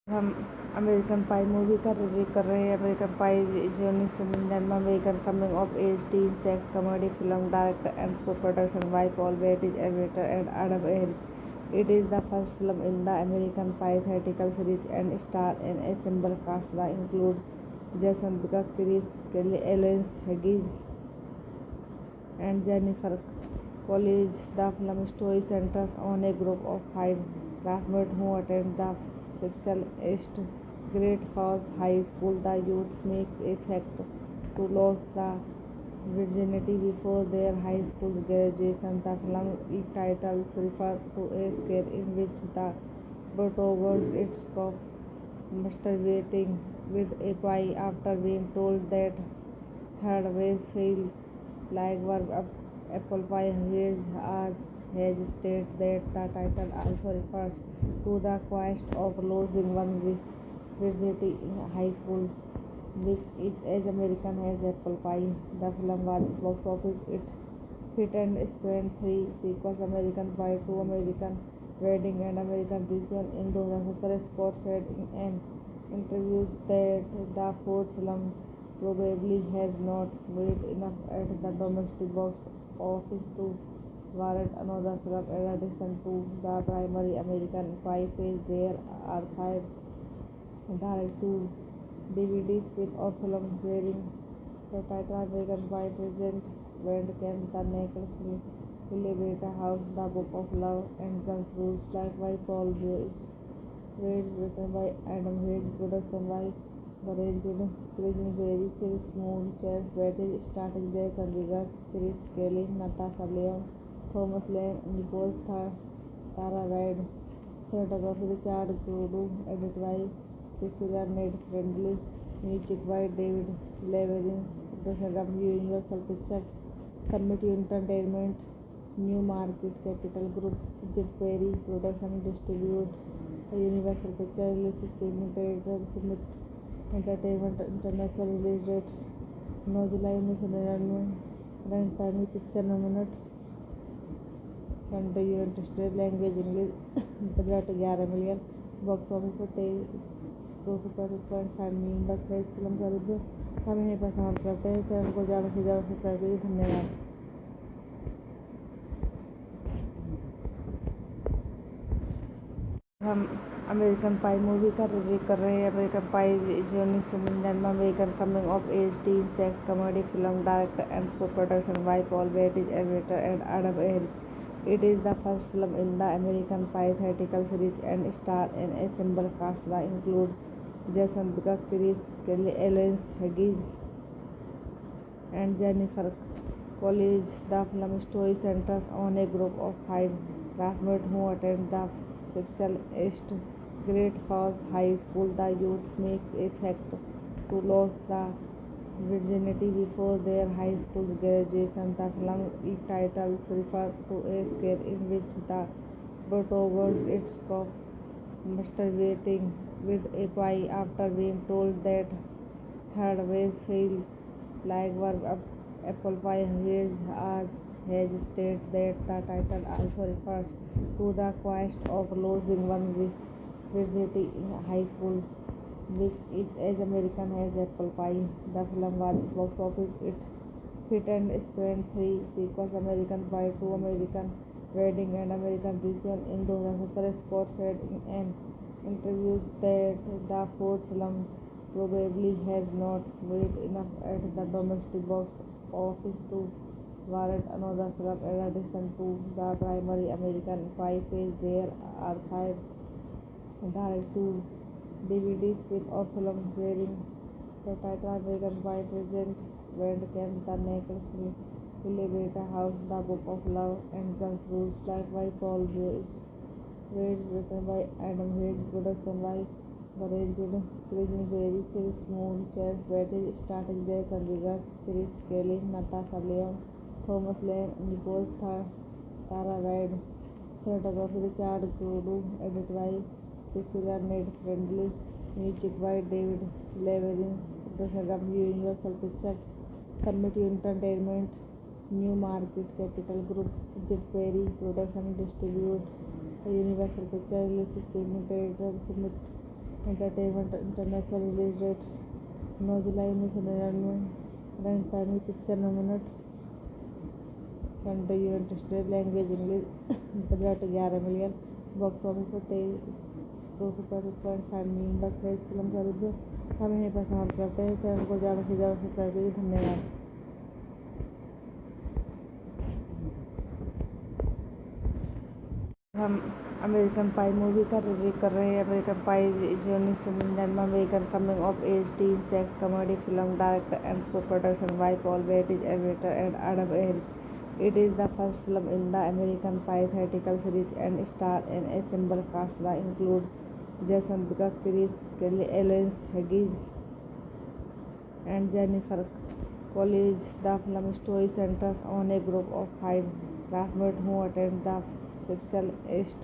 हम अमेरिकन पाई मूवी का रिव्यू कर रहे हैं। American pi 1999 American coming of age teen sex comedy film director and co-production by Paul Bettany, editor and Adam Ayres. It is the first film in the American Pie theatrical series and stars an ensemble cast that includes Jason Biggs, Chris Kelly, Ellen Higgins, and Jennifer Coolidge. The film story centers on a group of five classmates who attend the fictional East Great Falls High School. The youth make a pact to lose the virginity before their high school graduation. The film titles refer to a scare in which the protagonist is caught masturbating with a pie after being told that her ways feel like were apple pie. Has stated that the title also refers to the quest of losing one's virginity in high school, which is as American as apple pie. The film was box office hit and spent three sequels: American Pie 2, American Wedding, and American Reunion. In 2017, Scott said in an interview that the fourth film probably has not made enough at the domestic box office to warrant another film. In addition to the primary American Pie phase, there are 5 direct-to-DVD spin-off films bearing the title American Pie: Present Bandcamp, The Naked Celebrate House, The Book of Love, and Guns Rules, like by Paul Weitz, written by Adam Hayes, production by Gareth Berry, Chris Moon, Charles Beatty, starring Jason Biggs, Chris Kelly, Natasha Lyonne, Thomas Lane, Nicole Tara Reid, cinematography Richard Goudou, edited by Cecilia Ned Friendly, music by David Levering, production Universal Pictures, Summit Entertainment, New Market Capital Group, Jim Perry, production distribute Universal Pictures, release streaming theater, Summit Entertainment, international release date 9 July 1999, run time picture nominate country United State, language English, budget 11 million, box office पर 235.5 million. बस है इस film का review. हम यहीं पर समाप्त करते हैं। चैनल को ज़्यादा से ज़्यादा सब्सक्राइब करिए। धन्यवाद। हम अमेरिकन पाई मूवी का रिव्यू कर रहे हैं। अमेरिकन पाई जो 1999 में American coming of age teen sex comedy film director and co-production by Paul Bettany, editor and Adam Ayres. It is the first film in the American Pie theatrical series and stars an ensemble cast that includes Jason Biggs, Chris Kelly, Ellen Higgins, and Jennifer Coolidge. The film story centers on a group of five classmates who attend the fictional East Great Falls High School. The youth make a pact to lose the virginity before their high school graduation. The film title refers to a scene in which the protagonist is caught masturbating with a pie after being told that third base failed like work of apple pie. Has stated that the title also refers to the quest of losing one's virginity in high school, which is as American as apple pie. The film was box office hit and spent three sequels: American Pie 2, American Wedding, and American Reunion. In 2017, Scott said in an interview that the fourth film probably has not made enough at the domestic box office to warrant another film. In addition to the primary American Pie phase, there are five direct-to-DVD spin-off films bearing the title American Pie: Present, Bandcamp, The Naked Elevator House, The Book of Love, and Guns Rules, like by Paul Joyce. Written by Adam Hayes, production by Gareth Krishnan Berry, Chris Moore, Chad Beatty, starting Jason Biggs, Chris Kelly, Natasha Lyonne, Thomas Lane, Nicole Tara Reid, cinematography Richard Kudu, edited by Cecilia Ned Friendly, music by David Leverins, production by Universal Pictures, Summit Entertainment, New Market Capital Group, Jim Perry, production distribute Universal Pictures, release streaming theater, Summit Entertainment, international release date 9 July 1999, run time picture 9 minute, country United State, language English, budget 11 million, box office पर 235 million. बस है इस film का review. हम यहीं पर समाप्त करते हैं। चैनल को ज़्यादा से ज़्यादा सब्सक्राइब कीजिए। धन्यवाद। हम अमेरिकन पाई मूवी का रिव्यू कर रहे हैं। अमेरिकन पाई जो 1999 में American coming of age teen sex comedy film director and co-production by Paul Bettany, editor and Adam Ayres. It is the first film in the American Pie theatrical series and stars an ensemble cast that includes Jason Biggs, Chris Kelly, Ellen Higgins, and Jennifer Coolidge. The film story centers on a group of five classmates who attend the fictional East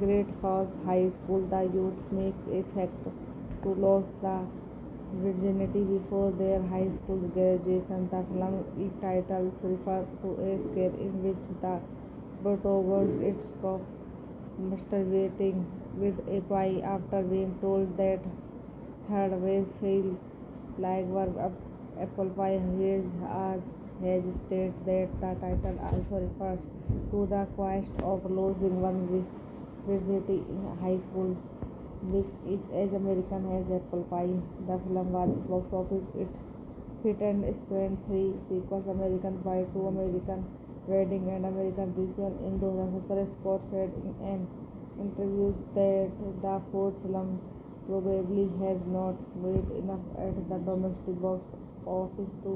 Great Falls High School. The youth make a pact to lose the virginity before their high school graduation. The film title refers to a scene in which the protagonist is caught masturbating with a pie after being told that third base failed like work of apple pie. Has stated that the title also refers to the quest of losing one's virginity in high school, which is as American as apple pie. The film was box office hit and spent three sequels: American Pie 2, American Wedding, and American Reunion. In 2017, Scott said in an interview that the fourth film probably has not made enough at the domestic box office to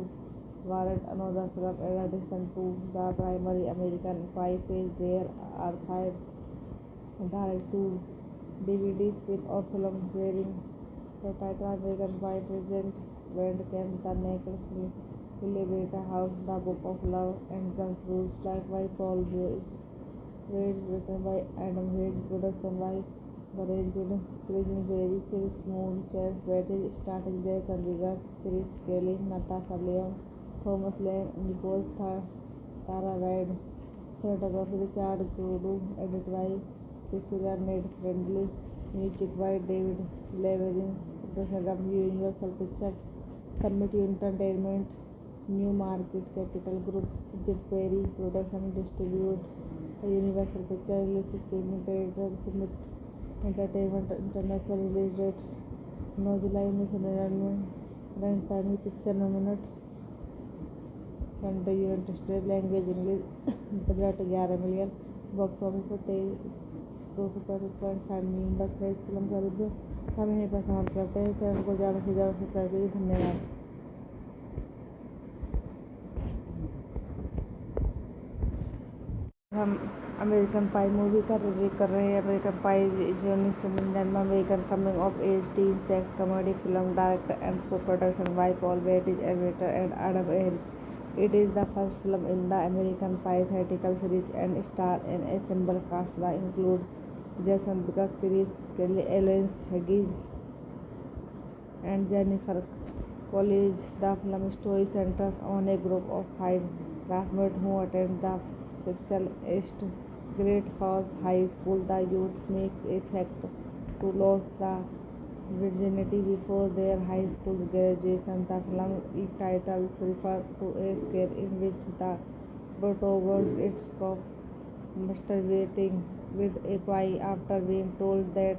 warrant another film. In addition to the primary American Pie phase, there are five direct-to-DVD spin-off films bearing the title American Pie: Present, Bandcamp, The Naked Elevator House, The Book of Love, and Guns Rules, like by Paul Joyce. Written by Adam Hayes, production by Gareth Krishnan Berry, Chris Moore, Chad Beatty, starring Jason Biggs, Chris Kelly, Natasha Lyonne, Thomas Lane, Nicole Tara Reid, cinematography Richard Kudu, edited by Cecilia Ned Friendly, music by David Leverins, production by Universal Pictures, Summit Entertainment, New Market Capital Group, Jim Perry, production distribute Universal Pictures, release streaming theater, Summit entertainment international release date 9 July 1999। Run time picture nominate country United State, language English, budget 11 million, box office पर 235.5 million. बस है इस film का review. हम यहीं पर समाप्त करते हैं। चैनल को ज़्यादा से ज़्यादा सब्सक्राइब कीजिए। धन्यवाद। हम अमेरिकन पाई मूवी का रिव्यू कर रहे हैं। American pi is 1999 American coming of age teen sex comedy film director and co-production by Paul Weitz, editor and Adam Ayres. It is the first film in the American Pie theatrical series and stars an ensemble cast that includes Jason Biggs, Chris Kelly, Ellen Hedges, and Jennifer Coolidge. The film story centers on a group of five classmates who attend the fictional East Great Falls High School. The youth make a pact to lose the virginity before their high school graduation. The film titles refer to a scene in which the protagonist is caught masturbating with a pie after being told that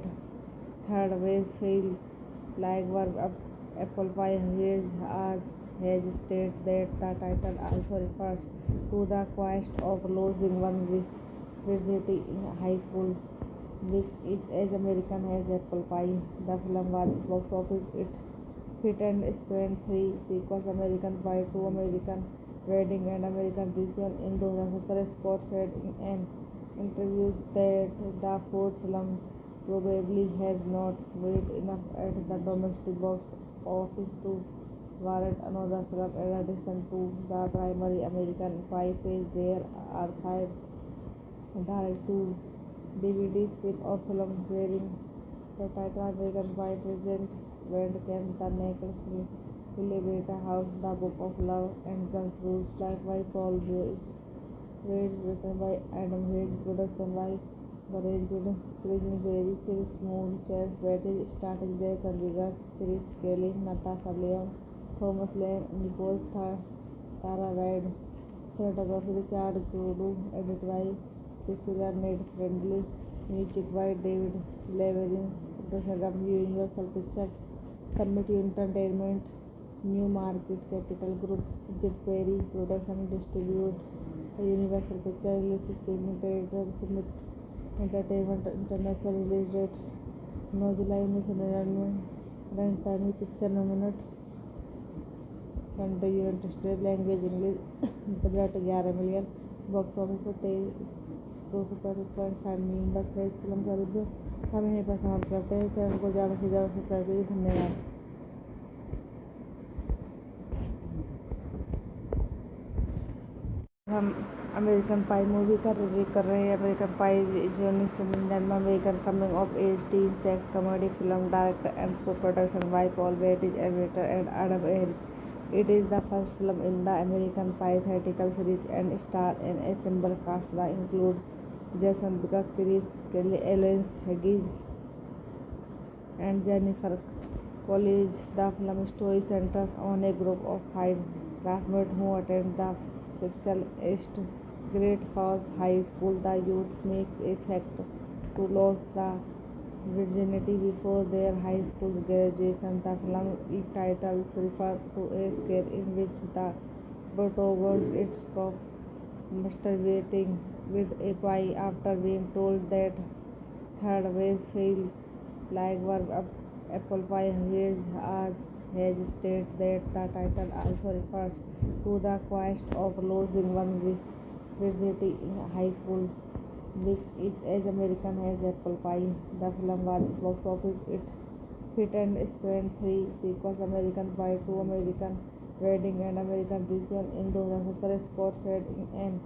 third base feel like verb apple pie. Has stated that the title also refers to the quest of losing one's virginity in high school, which is as American as apple pie. The film was box office hit and spent three sequels: American Pie 2, American Wedding, and American Reunion. In 2017, Scott said in an interview that the fourth film probably has not made enough at the domestic box office to warrant another film. In addition to the primary American Pie phase, there are 5 direct-to-DVD spin-off films bearing the title American Pie: Present Bandcamp, The Naked Celebrate House, The Book of Love, and Guns Rules, like by Paul Weitz, written by Adam Hayes, production by Gareth Quisenberry, Chris Moon, Chance Betty, starring Jason Biggs, Chris Kelly, Natasha Lyonne, Thomas Lane, Nicole Tara Reid, cinematography Richard Goudou, edited by Cecilia Ned Friendly, music by David Levering, production company Universal Pictures, Summit Entertainment, New Market Capital Group, Jed Perry, production distribute Universal Pictures, release streaming theater, Summit Entertainment International release date 9 July 1999। Run time picture nominate country United State, language English, budget 11 million, box office पर 235.5 million. बस है इस film का review. हम यहीं पर समाप्त करते हैं। चैनल को ज़्यादा से ज़्यादा सब्सक्राइब कीजिए। धन्यवाद। हम अमेरिकन पाई मूवी का रिव्यू कर रहे हैं। American pi is 1999 American coming of age teen sex comedy film director and co-production by Paul Weitz, editor and Adam Ayres. It is the first film in the American Pie theatrical series and stars an ensemble cast that includes Jason Biggs, Chris Kelly, Ellen Hedges, and Jennifer Coolidge. The film story centers on a group of five classmates who attend the fictional East Great Falls High School. The youth make a pact to lose the virginity before their high school graduation. The film titles refer to a scene in which the protagonist is caught masturbating with a pie after being told that third base feel like verb apple pie. Has stated that the title also refers to the quest of losing one's virginity in high school, which is as American as apple pie. The film was box office hit and spent three sequels: American Pie 2, American Wedding, and American Reunion. In 2017, Scott said in an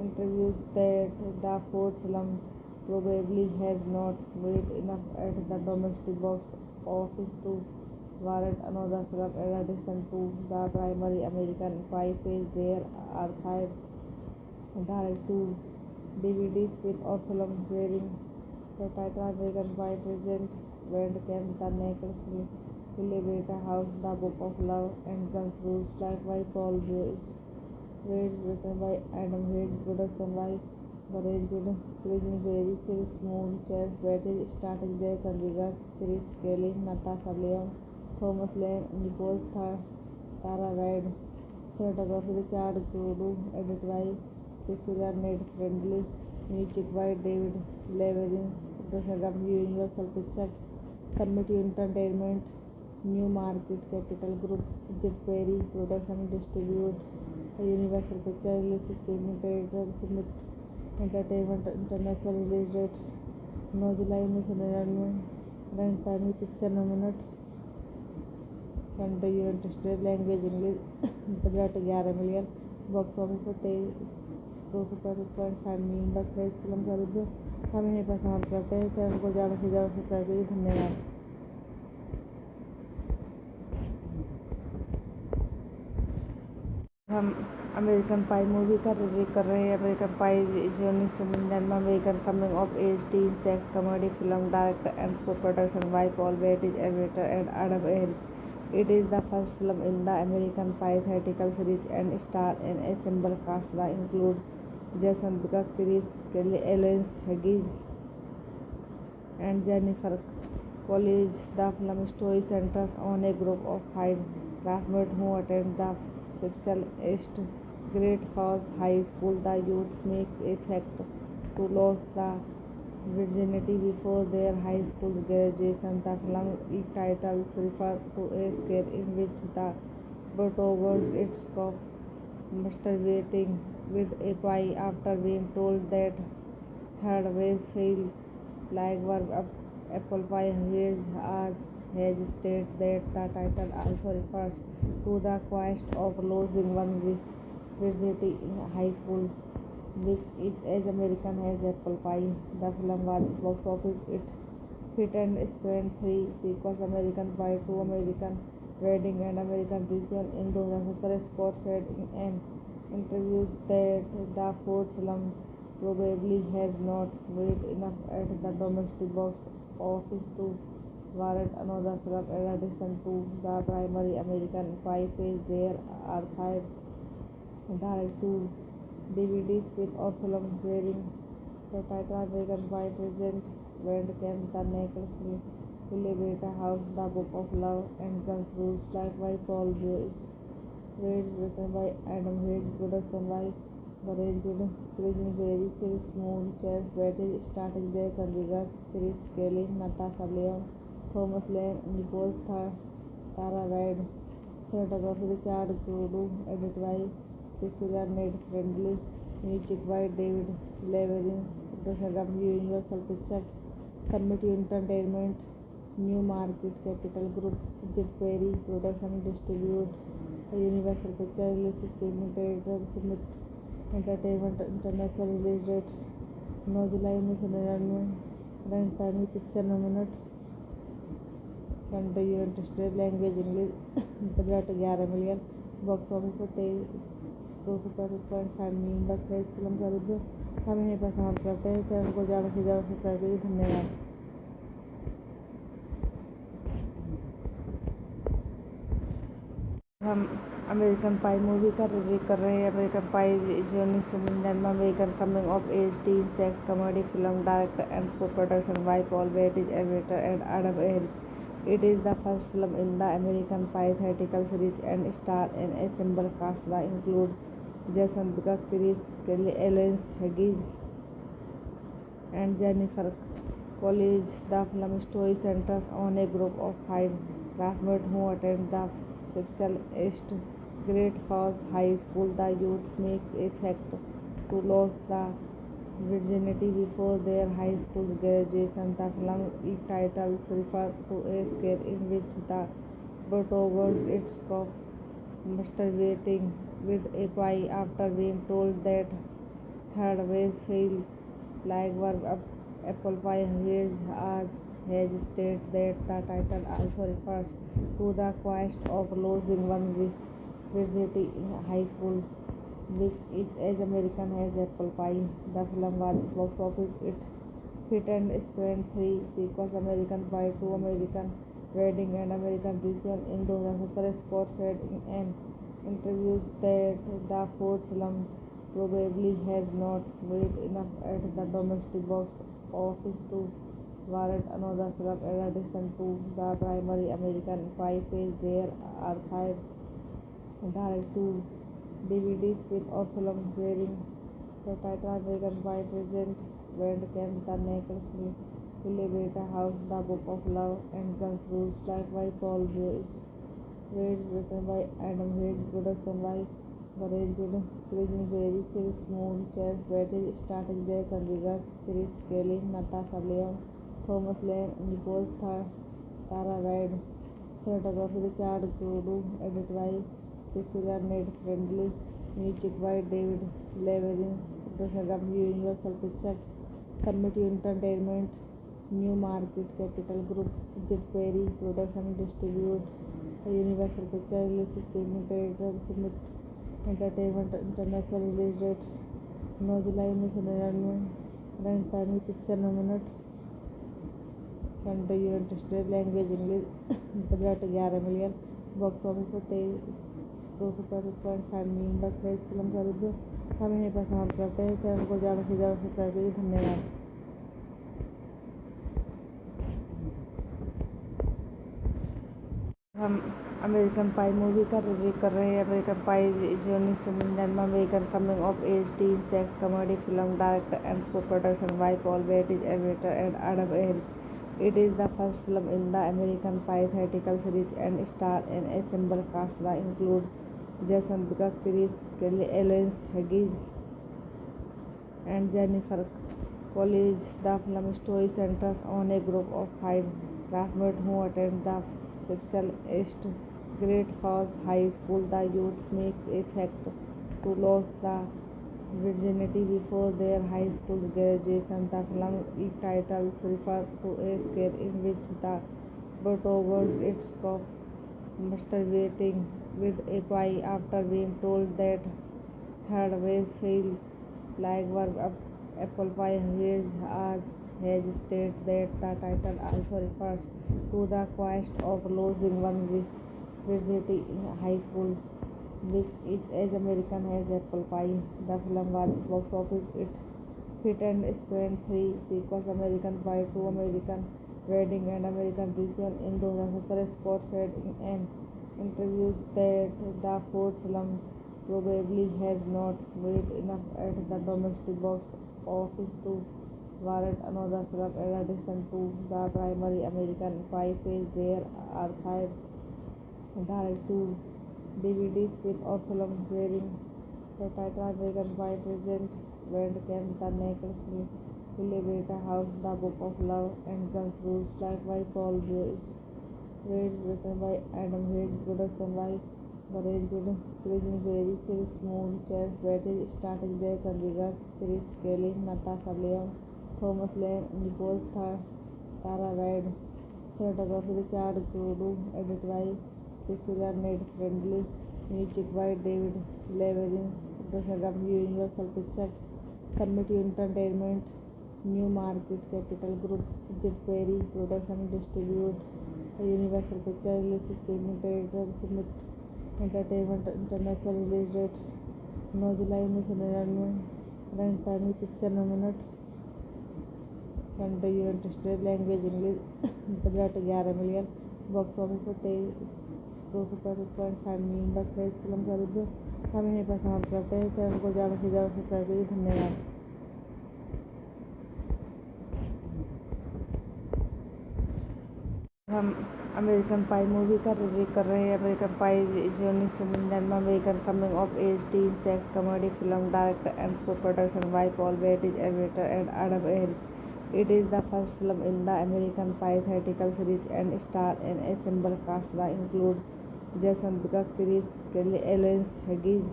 interview that the fourth film probably has not made enough at the domestic box office to warrant another film. In addition to the primary American Pie phase, there are 5 direct-to-DVD spin-off films bearing the title American Pie: Present Bandcamp, The Naked Celebrate House, The Book of Love, and Guns Rules, like by Paul Weitz, written by Adam Hayes, production by arranged Crisney Berry, Chris Moon, Chad Betty, starting Jay Chandigarh, Chris Kelly, Natasha Leon, Thomas Lane, Nicole Tara Wade, cinematography Richard Kudu, edit by Cecilia Ned Friendly, music by David Leverins, production by Universal Pictures, Summit Entertainment, New Market Capital Group, Jet Perry, production distribute Universal Pictures, release streaming creator Summit Entertainment, international release date 9 July 1999, run time picture nominate country United State, language English, budget 11 million, box office पर 235 million. बस है इस film का review. हम यहीं पर समाप्त करते हैं। चैनल को ज़्यादा से ज़्यादा सब्सक्राइब कीजिए। धन्यवाद। हम अमेरिकन पाई मूवी का रिव्यू कर रहे हैं। American pi is 1999 American coming of age teen sex comedy film direct and co-production by Paul Weitz, editor and Adam Ayres. It is the first film in the American Pie theatrical series and stars an ensemble cast that includes Jason Biggs, Chris Kelly, Ellen Higgins, and Jennifer Coolidge. The film story centers on a group of 5 classmates who attend the fictional East Great Falls High School. The youth make a pact to lose the virginity before their high school graduation. The film title refers to a scene in which the protagonist is masturbating with a pie after being told that third base feel like verb apple pie. Has stated that the title also refers to the quest of losing one's virginity in high school, which is as American as apple pie. The film was box office hit and spent 3 sequels: American Pie 2, American Wedding, and American Reunion. In 2017, Scott said in an interview that the fourth film probably has not made enough at the domestic box office to warrant another film. In addition to the primary American Pie phase, there are 5 direct-to-DVD spin-off films bearing the title American Pie: Present Bandcamp, The Naked Elevator House, The Book of Love, and Guns Rules, like by Paul Weitz, written by Adam Hayes, production by arranged Crisney Berry, Chris Moon, Chad Betty, starting Jay Chandigarh, Chris Kelly, Natasha Leon, Thomas Lane, Nicole Tara Wade, cinematography Richard Kudu, edit by Cecilia Ned Friendly, music by David Leverins, production by Universal Pictures, Summit Entertainment, New Market Capital Group, Jet Perry, production distribute Universal Pictures, release streaming creator Summit Entertainment, international release date 9 July 1999, run time picture nominate country United State, language English, budget 11 million, box office पर 235 million. बस है इस film का review. हम यहीं पर समाप्त करते हैं। चैनल को ज़्यादा से ज़्यादा सब्सक्राइब कीजिए। धन्यवाद। हम अमेरिकन पाई मूवी का रिव्यू कर रहे हैं। American pi is 1999 American coming of age teen sex comedy film direct and co-production by Paul Weitz, editor and Adam Ayres. It is the first film in the American Pie theatrical series and stars an ensemble cast that includes Jason Biggs, Chris Kelly, Ellen Higgins, and Jennifer Coolidge. The film story centers on a group of 5 classmates who attend the fictional East Great Falls High School. The youth make a pact to lose the virginity before their high school graduation. The film title refers to a scene in which the protagonist is masturbating with a pie after being told that third base feel like verb apple pie. Has stated that the title also refers to the quest of losing one's virginity in high school, which is as American as apple pie. The film was box office hit and spent 3 sequels: American Pie 2, American Wedding, and American Reunion. In 2017, Scott said in an interview that the fourth film probably has not made enough at the domestic box office to warrant another film. In addition to the primary American Pie phase, there are five direct-to-DVD spin-off films bearing the title American Pie: Present Bandcamp, The Naked Celebrate House, The Book of Love and Guns, Rules Like by Paul Weitz, written by Adam Weitz, production by the Raging Berry, Chris Moon, Chase Betty, starring Jason Biggs, Chris Kelly, Natasha Lyonne, Thomas Lane, Nicole Tara Reid, cinematography Richard Kudu, edited by Cecilia Ned Friendly, music by David Levering, production by Universal Pictures, Summit Entertainment, New Market Capital Group, Jim Perry, production distribute Universal Pictures, release streaming theater, Summit Entertainment, international release date 9 July 1999, runtime picture 9 minute, country United State, language English, budget 11 million, box office पर 235.5 million. बस है इस film का review. हम यहीं पर समाप्त करते हैं। चैनल को ज़्यादा से ज़्यादा सब्सक्राइब कीजिए। धन्यवाद। हम अमेरिकन पाई मूवी का रिव्यू कर रहे हैं। अमेरिकन पाई 1999 में American coming of age teen sex comedy film director and co-production by Paul Weitz, editor and Adam Weitz. It is the first film in the American Pie theatrical series and stars an ensemble cast that includes Jason Biggs, Chris Kelly, Ellen Higgins, and Jennifer Coolidge. The film story centers on a group of five classmates who attend the fictional East Great Falls High School. The youth make a pact to lose the virginity before their high school graduation. The film title refers to a scene in which the protagonist is caught masturbating with a pie after being told that third base feels like work of apple pie. Has stated that the title also refers to the quest of losing one's virginity in high school, which is as American as apple pie. The film was box office hit and spanned three sequels: American Pie 2, American Wedding, and American Reunion. In 2017, Scott said in an interview that the fourth film probably has not made enough at the domestic box office to warrant another film. In addition to the primary American Pie phase, there are five direct-to-DVD spin-off films bearing the title American Pie: Present Bandcamp, The Naked Celebrate House, The Book of Love and Guns, Rules Like by Paul Weitz, written by Adam Weitz, production by the Raging Berry, Chris Moon, Chase Betty, starring Jason Biggs, Chris Kelly, Natasha Lyonne, Thomas Lane, Nicole Tara Reid, cinematography Richard Kudu, edited by Cecilia Ned Friendly, music by David Levering, production by Universal Pictures, Summit Entertainment, New Market Capital Group, Jim Perry, production distribute Universal Pictures, release streaming theater, Summit Entertainment, international release date 9 July 1999, runtime picture 9 minute, country United State, language English, budget 11 million, box office पर 235.5 million. बस है इस film का review. हम यहीं पर समाप्त करते हैं। चैनल को ज़्यादा से ज़्यादा सब्सक्राइब कीजिए। धन्यवाद। हम अमेरिकन पाई मूवी का रिव्यू कर रहे हैं। अमेरिकन पाई 1999 में American coming of age teen sex comedy film director and co-production by Paul Weitz, editor and Adam Weitz. It is the first film in the American Pie theatrical series and stars an ensemble cast that includes Jason Biggs, Chris Kelly, Ellen Higgins,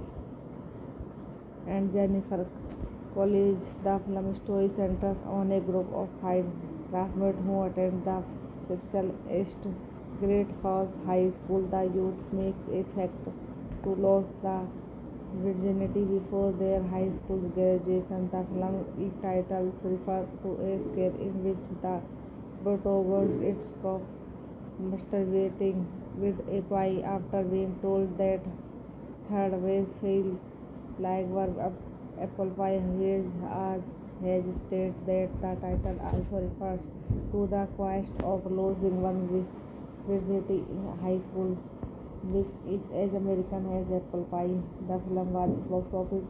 and Jennifer Coolidge. The film story centers on a group of five classmates who attend the fictional East Great Falls High School. The youth make a pact to lose the virginity before their high school graduation. The film title refers to a scene in which the protagonist is caught masturbating with a pie after being told that third base feels like work of Apple Pie has stated that the title also refers to the quest of losing one's virginity in high school, which is as American as apple pie. The film was box office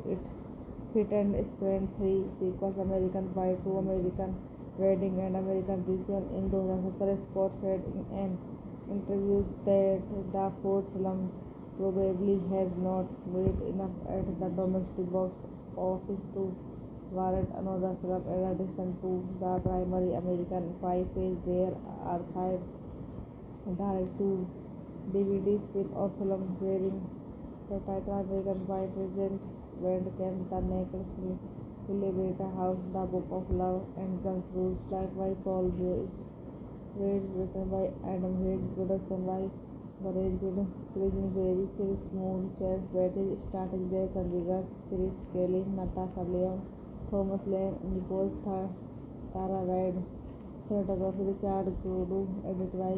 hit and spent three sequels: American Pie 2, American Wedding, and American Reunion. In 2017, Scott said in an interview that the fourth film probably has not made enough at the domestic box office to warrant another film. In addition to the primary American Pie phase, there are five direct-to-DVD spin-off films bearing the title American Pie: Present Bandcamp, The Naked Elevator House, The Book of Love, and Guns Rules, directed by Paul Weitz, written by Adam Weitz, production by Garage Berry, Chris Moon, Chase Batty, starring Jason Biggs, Chris Kelly, Natasha Lyonne, Thomas Lane, Nicole Tara Reid, cinematography Richard Goudou, edited by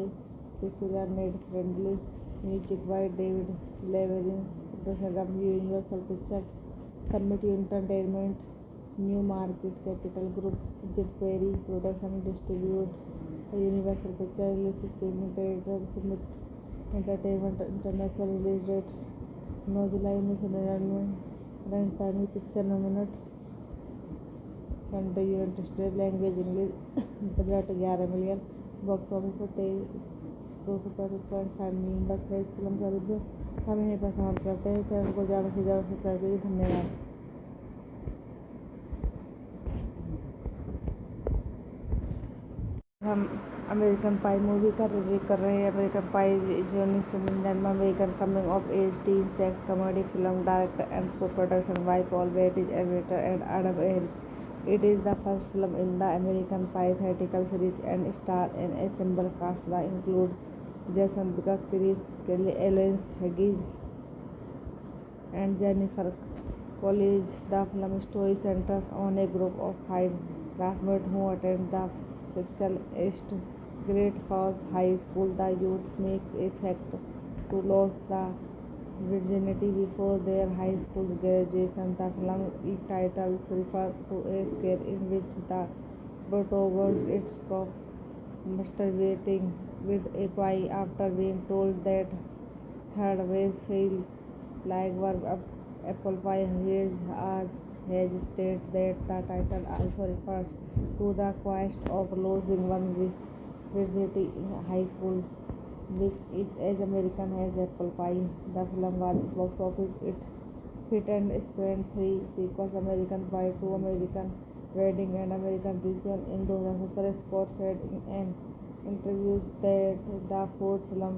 Priscilla Ned Friendly, music by David Leverins, production Universal Pictures, Summit Entertainment, New Market Capital Group, Jet Perry, production distribute Universal Pictures, release streaming theater, Summit Entertainment International, release date 9 July 1999, runtime picture minute, country United States, language English, budget 11 million, box office पर 235.5 million. बस है इस film का review. हम यहीं पर समाप्त करते हैं। चैनल को ज़्यादा से ज़्यादा सब्सक्राइब करिए। धन्यवाद। हम अमेरिकन पाई मूवी का रिव्यू कर रहे हैं। American pi is 1999 American coming of age teen sex comedy film director and co-production by Paul Weitz, editor, and Adam Weitz. It is the first film in the American Pie theatrical series and stars an ensemble cast that includes Jason Biggs, Chris Kelly, Ellen Haggis, and Jennifer Coolidge. The film story centers on a group of five classmates who attend the fictional East Great Falls High School. The youth make a pact to lose the virginity before their high school graduation. The film's title refers to a scene in which the protagonist stops masturbating with a pie after being told that third base feels like worm. Apple Pie has stated that the title also refers to the quest of losing one's virginity in high school, which is as American as apple pie. The film was box office hit and spent three sequels: American Pie 2, American Wedding, and American Reunion. In 2017, Scott said in an interview that the fourth film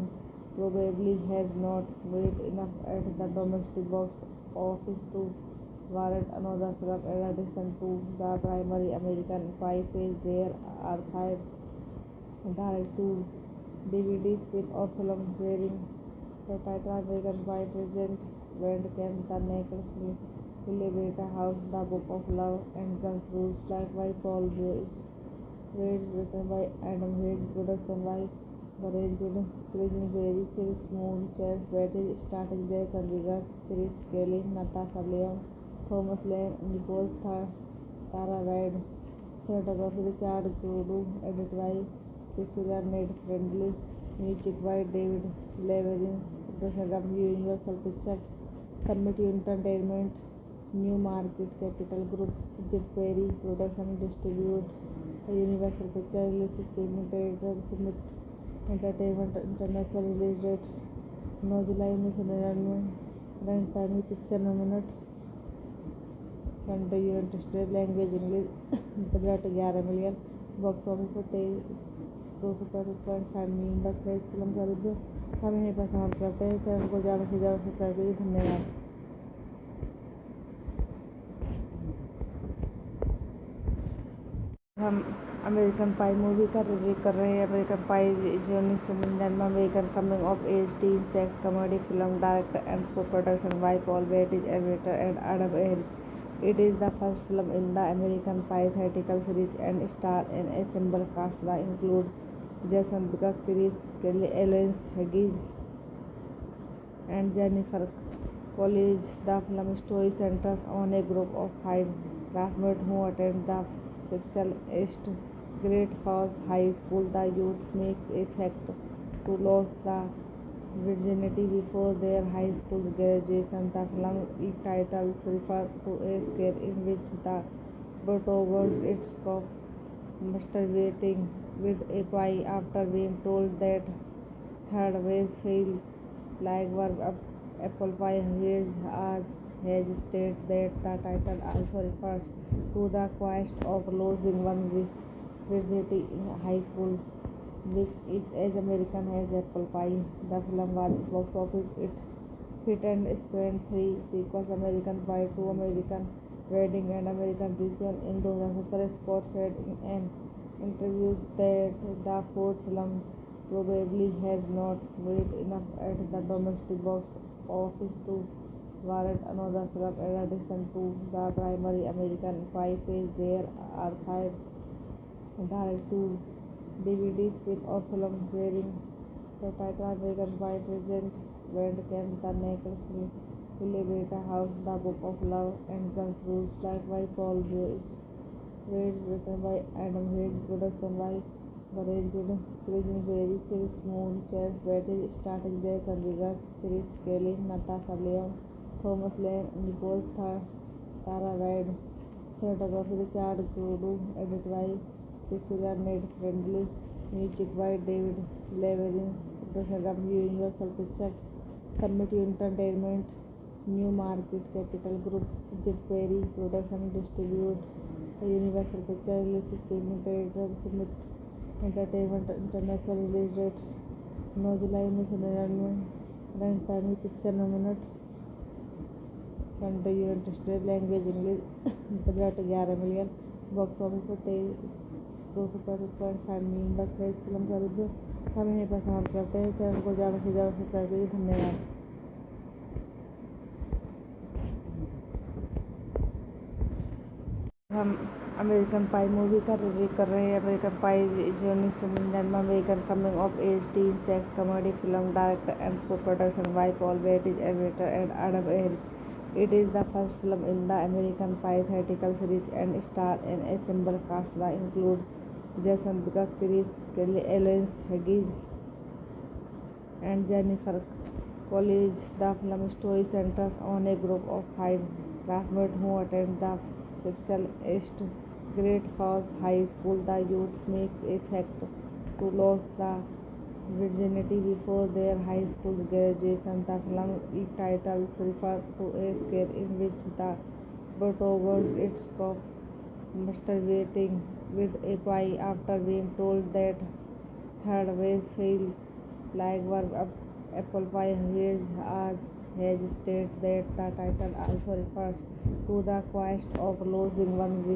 probably has not made enough at the domestic box office to warrant another film. In addition to the primary American Pie phase, there are five direct-to-DVD spin-off films bearing the title American Pie: Present Bandcamp, The Naked Elevator House, The Book of Love, and Guns Rules, directed by Paul Weitz, written by Adam Weitz, production by Garage Berry, Chris Moon, Chase Batty, starring Jason Biggs, Chris Kelly, Natasha Lyonne, Thomas Lane, Nicole Tara Reid, cinematography Richard Goudou, edited by Priscilla Ned Friendly, music by David Leverins, production Universal Pictures, Summit Entertainment, New Market Capital Group, Jet Perry, production distribute Universal Pictures, release streaming theater, Summit Entertainment International, release date 9 July 1999, runtime picture minute, country United States, language English, budget 11 million, box office पर 235.5 million. बस है इस film का review. हम यहीं पर समाप्त करते हैं। चैनल को ज़्यादा से ज़्यादा सब्सक्राइब करिए। धन्यवाद। हम अमेरिकन पाई मूवी का रिव्यू कर रहे हैं। American pi is 1999 American coming of age teen sex comedy film director and co-production by Paul Weitz, editor, and Adam Weitz. It is the first film in the American Pie theatrical series and stars an ensemble cast that includes Jason Biggs, Chris Kelly, Ellen Haggis, and Jennifer college. The film story centers on a group of five classmates who attend the fictional East Great Falls High School. The youth make a pact to lose the virginity before their high school graduation. The film titles refer to a scare in which the protagonist is caught masturbating with a pie after being told that third base fail like work of apple pie. Has stated that the title also refers to the quest of losing one's virginity in high school, which is as American as apple pie. The film was box office hit and spent three sequels: American Pie 2, American Wedding, and American Reunion. In 2017, Scott said in an interview that the fourth film probably has not made enough at the domestic box office to warrant another film. In addition to the primary American Pie phase, there are five direct-to-DVD spin-off films bearing the title American Pie present Bandcamp, The Naked Elevator House, The Book of Love, and Guns Rules, like by Paul Joyce. Written by Adam Hayes, production by Garage Crazy Berry, Chris Moon, Chad Betty, starting Jason Vegas, Chris Kelly, Natasha Lyonne, Thomas Lane, Nicole Tara Wade, cinematography Richard Kudu, edited by Cecilia Ned Friendly, music by David Leverins, production Universal Pictures, Summit Entertainment, New Market Capital Group, Jim Perry, production distribute Universal Pictures, release streaming theater, Summit Entertainment, international release date 9 July 1999, run time picture nominate country United State, language English, budget 11 million, box office पर 235 million. बस है इस film का review. हम यहीं पर समाप्त करते हैं। चैनल को ज़्यादा से ज़्यादा सब्सक्राइब करिए। धन्यवाद। हम अमेरिकन पाई मूवी का रिव्यू कर रहे हैं। अमेरिकन पाई इज 1999 में American coming of age teen sex comedy film director and co-production by Paul Bettany and written and Adam Ayres. It is the first film in the American Pie theatrical series and stars an ensemble cast that includes Jason Biggs, Chris Kelly, Ellen Higgins, and Jennifer Coolidge. The film story centers on a group of five classmates who attend the fictional East Great Falls High School. The youth make a pact to lose the virginity before their high school graduation. The film titles refer to a scare in which the protagonist is caught masturbating with a pie after being told that third base fail like work of apple pie. Has stated that the title also refers to the quest of losing one's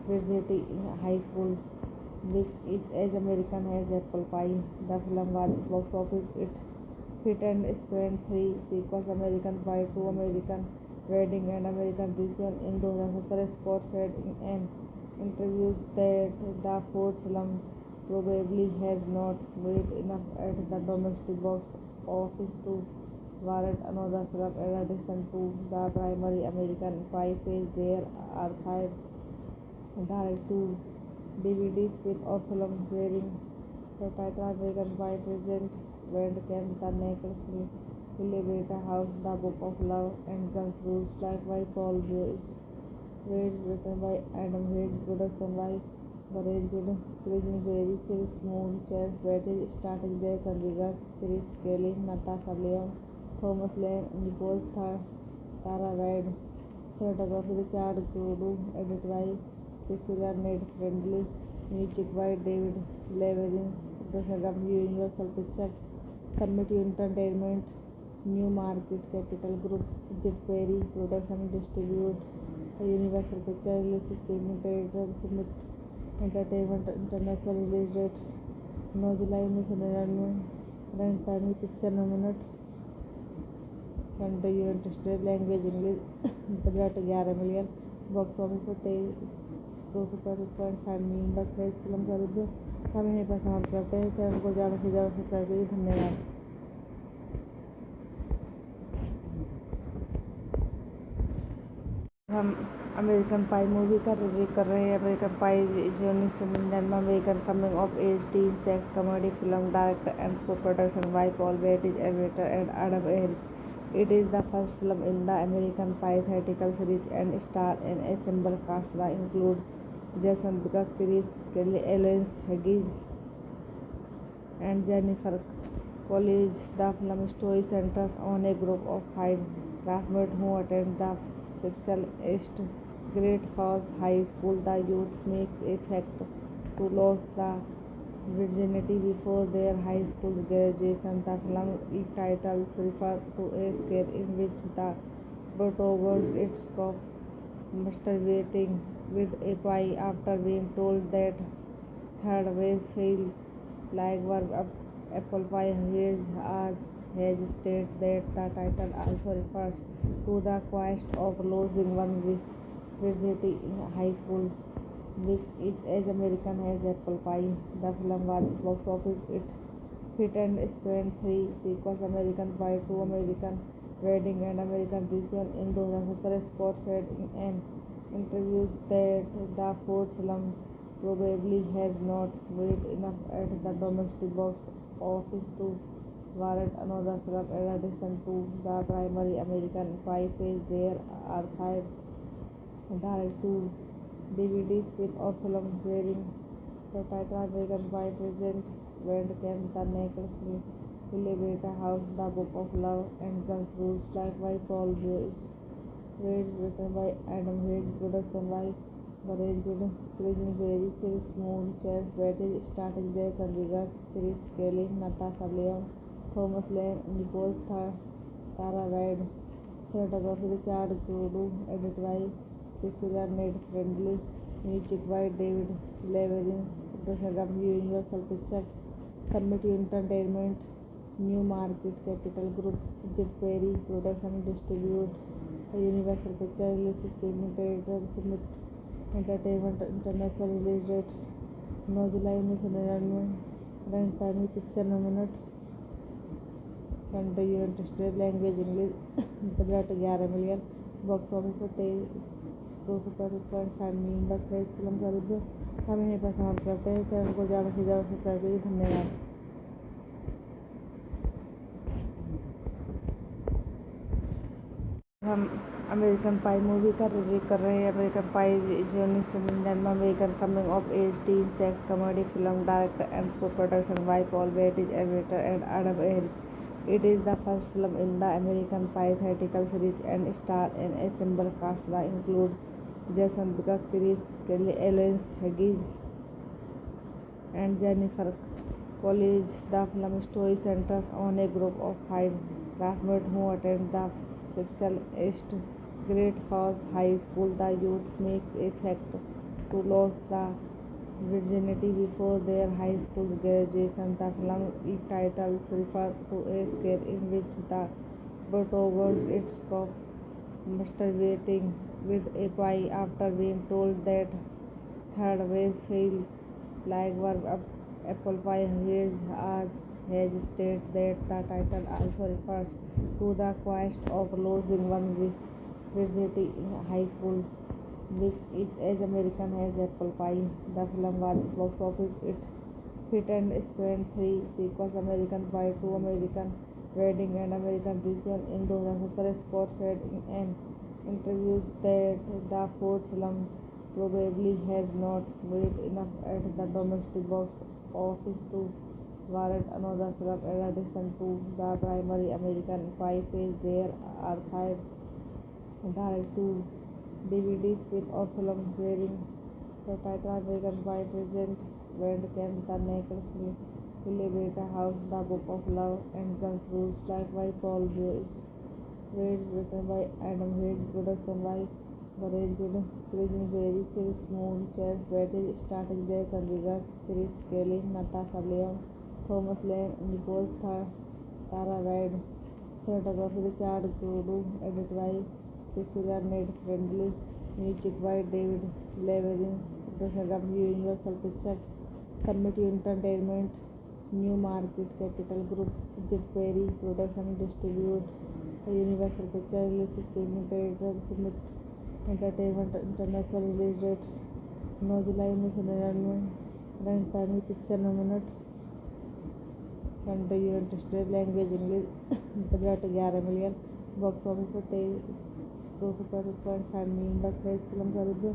virginity in high school, which is as American as apple pie. The film was box office hit and spent three sequels: American Pie 2, American Wedding, and American Reunion. In 2017, Scott said in an interview that the fourth film probably has not made enough at the domestic box office to warrant another film. In addition to the primary American Pie phase, there are five direct-to-DVD spin-off films bearing the title American Pie present Bandcamp, The Naked Elevator House, The Book of Love, and Guns Rules, like by Paul Joyce. Written by Adam Hayes, production by Garage Crazy Berry, Chris Moon, Chad Betty, starting Jason Vegas, Chris Kelly, Natasha Lyonne, Thomas Lane, Nicole Tara Wade, cinematography Richard Kudu, edited by Cecilia Ned Friendly, music by David Leverins, production Universal Pictures, Summit Entertainment, New Market Capital Group, Jim Perry, production distribute Universal Pictures, release streaming theater, Summit Entertainment, international release date 9 July 1999, run time picture nominate country United State, language English, budget 11 million, box office पर 235 million. बस है इस film का review. हम यहीं पर समाप्त करते हैं। चैनल को ज़्यादा से ज़्यादा सब्सक्राइब करिए। धन्यवाद। हम अमेरिकन पाई मूवी का रिव्यू कर रहे हैं। American pi is 1999 American coming of age teen sex comedy film directed and co-production by Paul Bettany, editor and Adam Ayres. It is the first film in the American Pie theatrical series and stars an ensemble cast that includes Jason Biggs, Chris Kelly, Ellen Hedges, and Jennifer Coolidge. The film story centers on a group of five classmates who attend the fictional East Great Falls High School. The youth make a pact to lose the virginity before their high school graduation. The film title refers to a scare in which the protagonist is caught masturbating with a pie after being told that third base failed. Like verb apple pie, has stated that the title also refers to the quest of losing one's virginity in high school, which is as American as apple pie. The film was box office hit and spent three sequels: American Pie 2, American Wedding, and American Reunion. In 2017, Scott said in an interview that the fourth film probably has not made enough at the domestic box office to warrant another film. In addition to the primary American Pie phase, there are five direct-to-DVD spin-off films bearing the title American Pie: Present, Bandcamp, The Next Elevator House, The Book of Love, and Guns Rules, like by Paul Weitz, written by Adam Hayes, production by Gareth Berry, Chris Moon, Chase Betty, starring Jason Biggs, Chris Kelly, Natasha Lyonne, Thomas Lane, Nicole Tara Wade, cinematography Richard Crudu, edited by Cecilia Ned Friendly, music by David Leverins, production Universal Pictures, Summit Entertainment, New Market Capital Group, Jim Perry, production distribute Universal Pictures, release streaming territory, Summit Entertainment, international release date 9 July 1999, runtime picture minute, country United State, language English, budget 11 million, box office पर 235 million. बस है इस film का review. हम यहीं पर समाप्त करते हैं। चैनल को ज़्यादा से ज़्यादा सब्सक्राइब करिए। धन्यवाद। हम अमेरिकन पाई मूवी का रिव्यू कर रहे हैं। American pi is 1999 American coming of age teen sex comedy film directed and co-production by Paul Bettany, editor and Adam Ayres. It is the first film in the American Pie theatrical series and stars an ensemble cast that includes Jason Biggs, Chris Kelly, Ellen Hedges, and Jennifer Coolidge. The film story centers on a group of five classmates who attend the fictional East Great Falls High School. The youth make a pact to lose the virginity before their high school graduation. The film title refers to a scare in which the protagonist is caught masturbating with a pie after being told that third base failed. Like verb apple pie, has stated that the title also refers to the quest of losing one's virginity in high school, which is as American as apple pie. The film was box office hit and spent three sequels: American Pie 2, American Wedding, and American Reunion. In 2017, Scott said in an interview that the fourth film probably has not made enough at the domestic box office to warrant another film. In addition to the primary American Pie phase, there are five direct-to-DVD spin-off films bearing the title American Pie: Present, Bandcamp, The Next Elevator House, The Book of Love, and Guns Rules, like by Paul Weitz, written by Adam Hayes, production by Gareth Berry, Chris Moon, Chase Betty, starring Jason Biggs, Chris Kelly, Natasha Lyonne, Thomas Lane, Nicole Tara Wade, cinematography Richard Crudu, edited by Cecilia Ned Friendly, music by David Leverins, production Universal Pictures, Summit Entertainment, New Market Capital Group, Jim Perry, production distribute Universal Pictures, release streaming territory, Summit entertainment international release date 9 July 1999। Run time picture minute. Country United State. Language English. Budget 11 million. Box office पर 235.5 million. बस है इस film का review.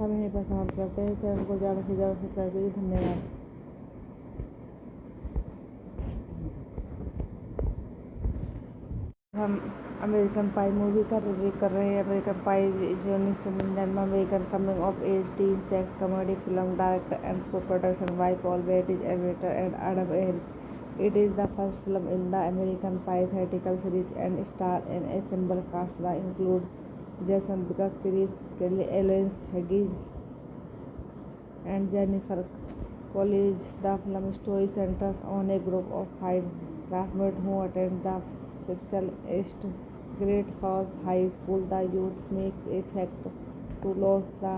हम यहीं पर समाप्त करते हैं। चैनल को ज़्यादा से ज़्यादा सब्सक्राइब कीजिए। धन्यवाद। हम अमेरिकन पाई मूवी का रिव्यू कर रहे हैं। American pi is 1999 American coming of age teen sex comedy film director and co-production by Paul Bettany, editor and Adam Ayres. It is the first film in the American Pie theatrical series and stars an ensemble cast that includes Jason Biggs, Chris Kelly, Ellen Higgins, and Jennifer Coolidge. The film story centers on a group of five classmates who attend the fictional East Great Falls High School. The youth make a pact to lose the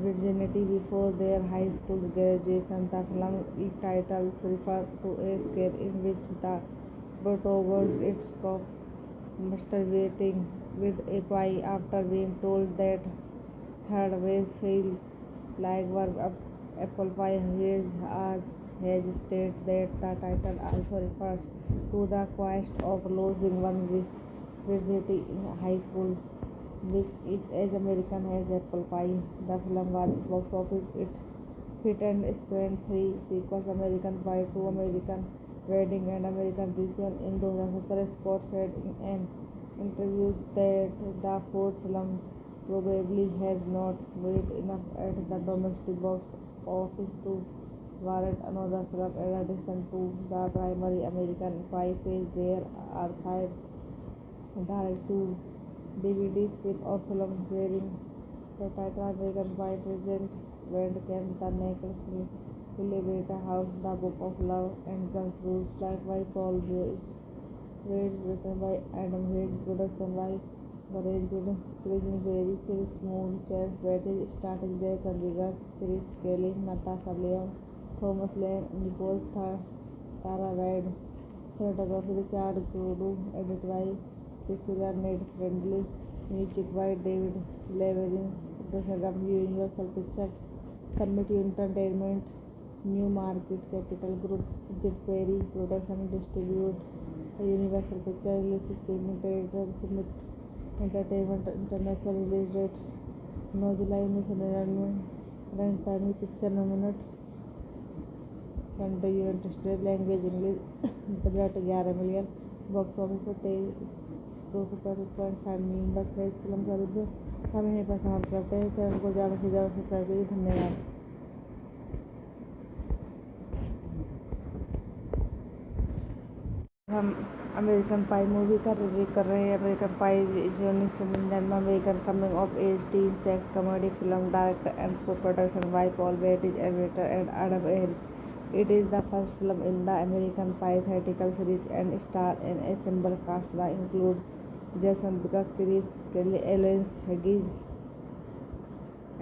virginity before their high school graduation. The film title refers to a scene in which the protagonist is caught masturbating with a pie after being told that her ways feel like verb apple pie. Has stated that the title also refers to the quest of losing one's virginity in high school, which is as American as apple pie. The film was box office hit and spent three sequels: American Pie 2, American Wedding, and American Reunion. In 2017, Scott said in an interview that the fourth film probably has not made enough at the domestic box office to warrant another film. In addition to the primary American Pie phase, there are five direct-to-DVD spin-off films bearing the title American Pie: Present Bandcamp, The Necklace, Elevator House, The Book of Love, and Guns Rules, like by Paul Weitz, written by Adam Hayes, production by Gareth Berry, Chris Moon, Chance Beatty, starring Jason Biggs, Chris Kelly, Natasha Lyonne, Thomas Lane, Nicole Tara Wade. Cinematography Richard Goudou, edited by Priscilla Ned Friendly, music by David Leverins, production by Universal Pictures, Summit Entertainment, New Market Capital Group, Jim Perry, production distributed by Universal Pictures, release streaming theater, Summit Entertainment International release date 9 July 1999। Run time picture minute. Country United State. Language English. Budget 11 million. Box office पर 235.5 million. बस है इस film का review. हम यहीं पर समाप्त करते हैं। चैनल को ज़्यादा से ज़्यादा सब्सक्राइब कीजिए। धन्यवाद। हम अमेरिकन पाई मूवी का रिव्यू कर रहे हैं। American pi is 1999 American coming of age teen sex comedy film director and co-production by Paul Bettany, editor and Adam Ayres. It is the first film in the American Pie theatrical series and stars an ensemble cast that includes Jason Biggs, Chris Kelly, Ellen Higgins,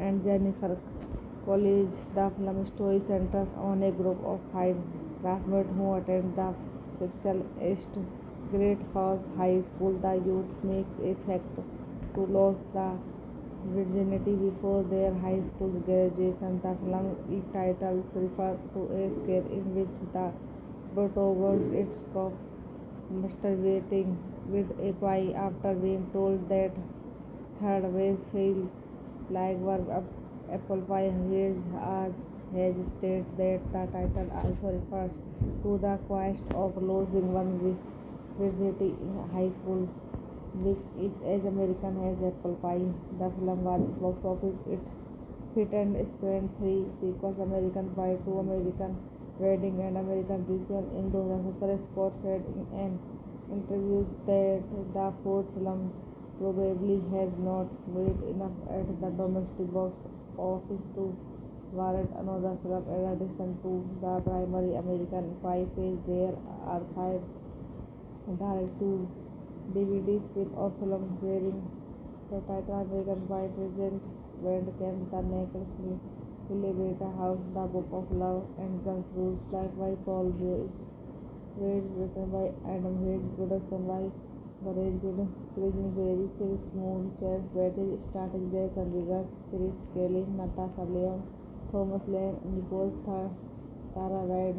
and Jennifer Coolidge. The film story centers on a group of five classmates who attend the fictional East Great Falls High School. The youth make a pact to lose the virginity before their high school graduation. The film title refers to a scene in which the protagonist is caught masturbating with a pie after being told that her ways feel like verb apple pie. Has stated that the title also refers to the quest of losing one's virginity in high school, which is as American as apple pie. The film was box office hit and spent three sequels: American Pie 2, American Wedding, and American Reunion. In 2017, Scott said in an interview that the fourth film probably has not made enough at the domestic box office to warrant another film. In addition to the primary American Pie phase, there are five direct-to-DVD spin-off films bearing the title American Pie: Present Bandcamp, The Necklace, Elevator House, The Book of Love, and Guns Rules, like by Paul Weitz, written by Adam Hayes, production by arranged prison very still smooth chairs waited starting their Chandigarh Chris Kelly, Natasha Leon, Thomas Lane, Nicole Tara Reid,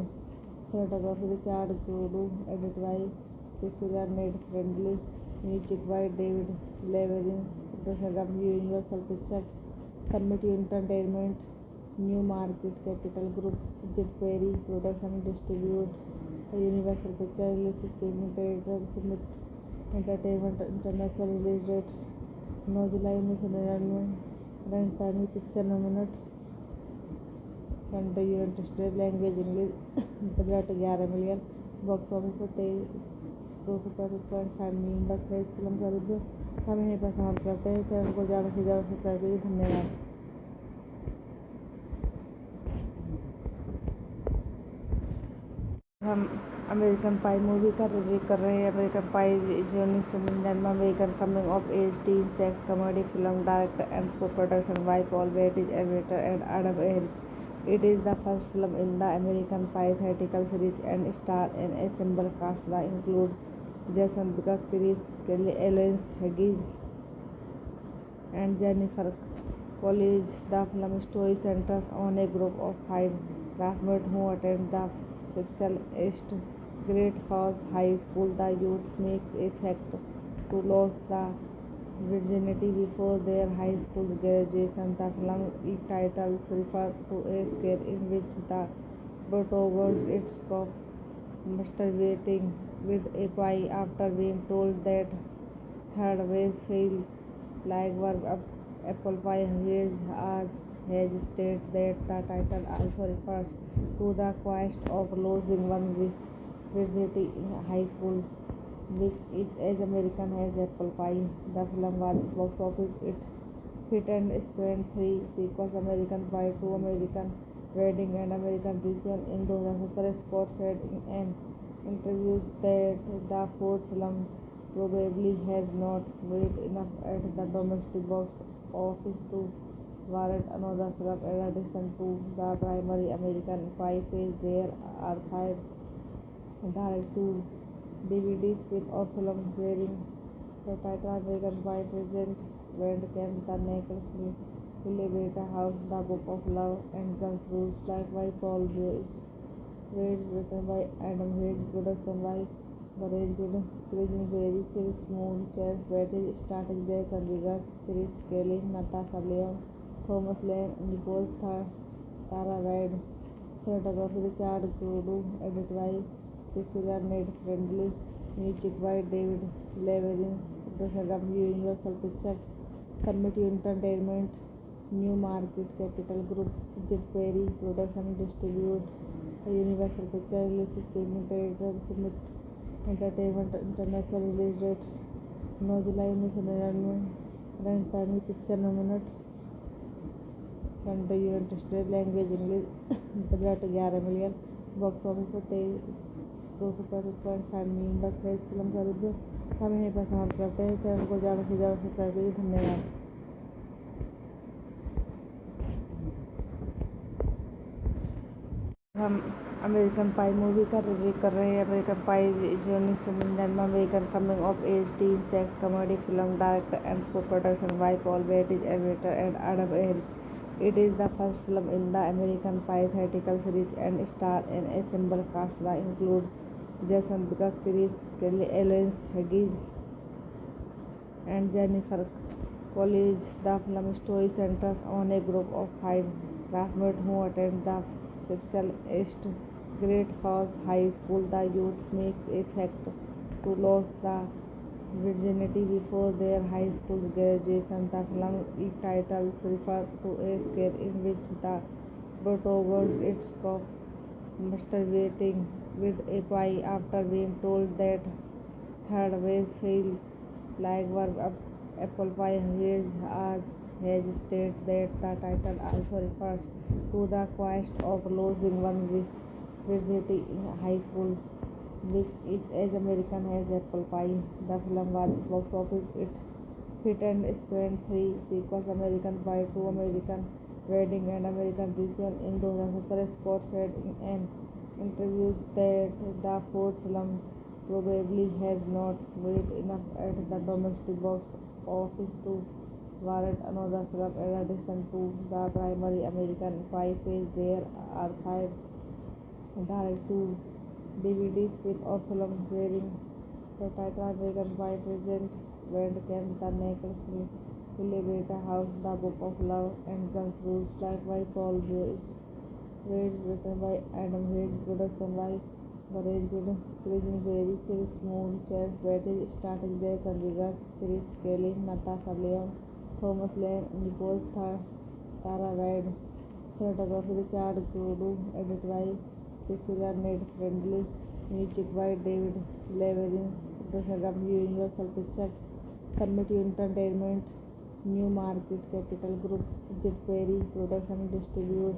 cinematography Richard Kudu, edit by Cecilia Ned Friendly, music by David Levering, production Universal Pictures, Summit Entertainment, New Market Capital Group, Jit Perry, production distribute, Universal Pictures, release streaming theater, Summit Entertainment, international release date 9 July 1999, run time picture minute, country United State, language English, budget 11 million, box office पर 235 million. बस है इस film का review. हम यहीं पर समाप्त करते हैं। चैनल को ज़्यादा से ज़्यादा सब्सक्राइब करिए। धन्यवाद। हम अमेरिकन पाई मूवी का रिव्यू कर रहे हैं। अमेरिकन पाई 1999 में American coming of age teen sex comedy film director and co-production by Paul Weitz, editor and Adam Ayres. It is the first film in the American Pie theatrical series and stars an ensemble cast that includes Jason Biggs, Chris Kelly, Ellen Hedges, and Jennifer Coolidge. The film story centers on a group of 5 classmates who attend the fictional East Great Falls High School. The youth make a pact to lose the virginity before their high school graduation. The film title refers to a scene in which the protagonist is caught masturbating with a pie after being told that third base fail like work of apple pie. Has stated that the title also refers to the quest of losing one's virginity in high school, which is as American as apple pie. The film was box office hit and spent 3 sequels: American Pie 2, American Wedding, and American Reunion. In 2017, Scott said in an interview that the fourth film probably has not made enough at the domestic box office to warrant another film. In addition to the primary American Pie phase, there are 5 direct-to-DVD spin-off films bearing the title American Pie present Bandcamp, The Naked Elevator House, The Book of Love, and Guns Rules, like by Paul Weitz, written by Adam Hayes, production by arranged prison very still smooth chairs waited starting their Chandigarh Chris Kelly, Natasha Leon, Thomas Lane, Nicole Tara Reid, cinematography Richard Kudu, edit by Cecilia Ned Friendly, music by David Levering, production Universal Pictures, Summit Entertainment, New Market Capital Group, Jit Perry, production distribute, Universal Pictures, release streaming theater, Summit Entertainment, international release date 9 July 1999, run time picture minute, country United State, language English, budget 11 million, box office पर 235 million. बस है इस film का review. हम यहीं पर समाप्त करते हैं। चैनल को ज़्यादा से ज़्यादा सब्सक्राइब करिए। धन्यवाद। हम अमेरिकन पाई मूवी का रिव्यू कर रहे हैं। अमेरिकन पाई 1999 में American coming of age teen sex comedy film director and co-production by Paul Weitz, editor and Adam Ayres. It is the first film in the American Pie theatrical series and stars an ensemble cast that includes Jason Biggs, Chris Kelly, Ellen Hedges, and Jennifer Coolidge. The film story centers on a group of 5 classmates who attend the fictional East Great Falls High School. The youth make a pact to lose the virginity before their high school graduation. The film title refers to a scene in which the protagonist is caught masturbating with a pie after being told that third base fail like work of apple pie. Has stated that the title also refers to the quest of losing one's virginity in high school, which is as American as apple pie. The film was box office hit and spent 3 sequels: American Pie 2, American Wedding, and American Reunion. In 2017, Scott said in an interview that the fourth film probably has not made enough at the domestic box office to warrant another film. In addition to the primary American Pie phase, there are five direct-to-DVD spin-off films bearing the title American Pie: Present Bandcamp, The Naked Elevator House, The Book of Love, and Guns Rules, like by Paul Weitz, written by Adam Weitz, production by Garage Berry, Chris Moon, Chance Betty, starring Jason Vegas, Chris Kelly, Natasha Lyonne, Thomas Lane, Nicole Tara Wade, cinematography Richard Kudu, edited by Cecilia Ned Friendly, music by David Leverins, production by Universal Pictures, Summit Entertainment, New Market Capital Group, Jet Perry, production distribute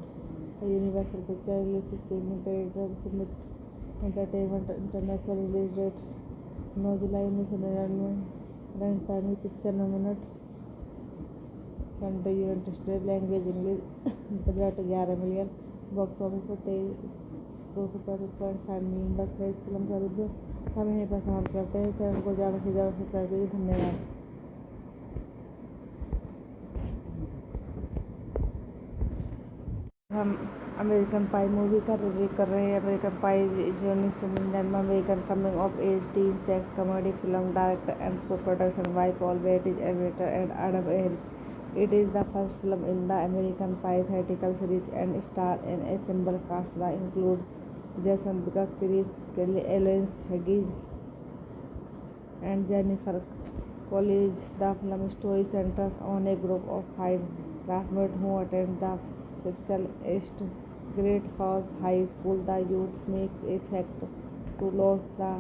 Universal Pictures, release streaming theater, Summit Entertainment, international release date 9 July 1999, runtime picture minute, country United States, language English, budget 11 million, box office पर 235.5 million. बस है इस film का review. हम यहीं पर समाप्त करते हैं। चैनल को ज़्यादा से ज़्यादा सब्सक्राइब करिए। धन्यवाद। हम अमेरिकन पाई मूवी का रिव्यू कर रहे हैं। अमेरिकन पाई इज 1999 में American coming of age teen sex comedy film direct and co-production by Paul Weitz, editor and Adam Weitz. It is the first film in the American Pie theatrical series and stars an ensemble cast that includes Jason Vegas, Chris Kelly, Ellen Hedges, and Jennifer Coolidge. The film story centers on a group of five classmates who attend the fictional East Great Falls High School. The youth make a pact to lose the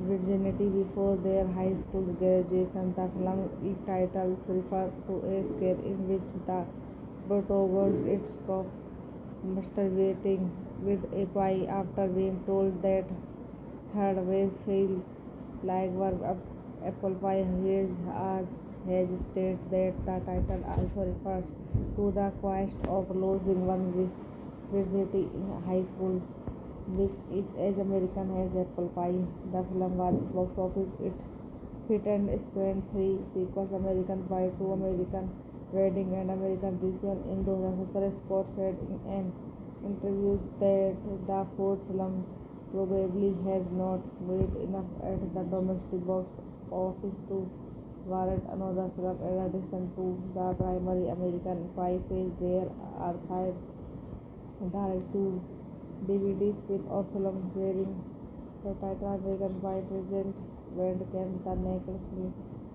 virginity before their high school graduation. The film title refers to a scene in which the protagonist is caught masturbating with a pie after being told that third base failed. Like verb apple pie, has stated that the title also refers to the quest of losing one's virginity in high school, which is as American as apple pie. The film was box office hit and spent three sequels: American Pie 2, American Wedding, and American Reunion. In 2017, Scott said in an interview that the fourth film probably has not made enough at the domestic box office to warrant another film. In addition to the primary American Pie phase, there are five direct-to-DVD spin-off films bearing the title American Pie: Present Bandcamp, The Naked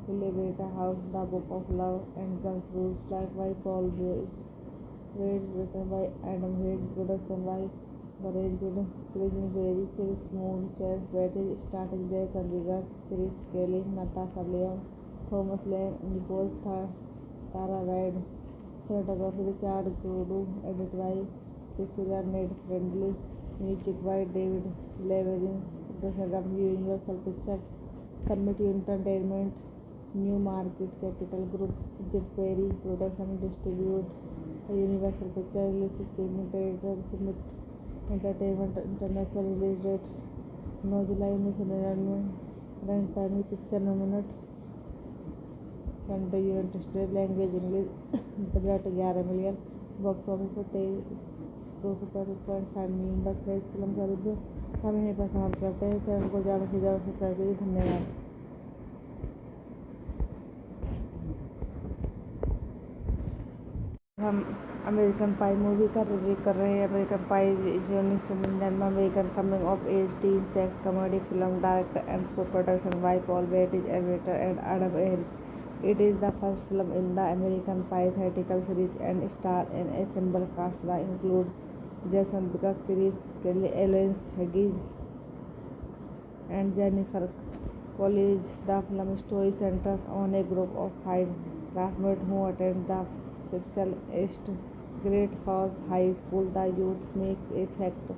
Elevator House, The Book of Love, and Guns Rules, like by Paul Weitz, written by Adam Weitz, production by Garage Berry, Chris Moon, Chance Betty, starring Jason Vegas, Chris Kelly, Natasha Lyonne, Thomas Lane, Nicole Tara Wade, cinematography Richard Kudu, edited by Cecilia Ned Friendly, music by David Leverins, production by Universal Pictures, Summit Entertainment, New Market Capital Group, Jet Perry, production distribute Universal Pictures, release streaming theater, Summit Entertainment, international release date 9 July 1999, runtime picture minute, country United States, language English, budget 11 million, box office पर 235.5 million. बस है इस film का review. हम यहीं पर समाप्त करते हैं। चैनल को ज़्यादा से ज़्यादा सब्सक्राइब करिए। धन्यवाद। हम अमेरिकन पाई मूवी का रिव्यू कर रहे हैं। अमेरिकन पाई इज 1999 में American coming of age teen sex comedy film direct and co-production by Paul Weitz, editor and Adam Weitz. It is the first film in the American Pie theatrical series and stars an ensemble cast that includes Jason Vegas, Chris Kelly, Ellen Hedges, and Jennifer Coolidge. The film story centers on a group of five classmates who attend the fictional East Great Falls High School. The youth make a pact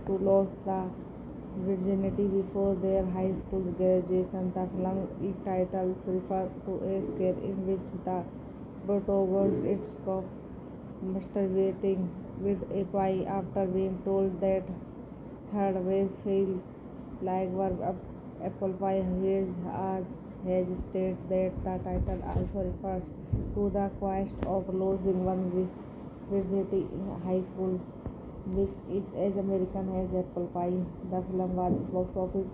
to lose the virginity before their high school graduation. The film title refers to a scene in which the protagonist is caught masturbating with a pie after being told that third base failed. Like verb Apple Pie has stated that the title also refers to the quest of losing one's virginity in high school, which is as American as apple pie. The film was box office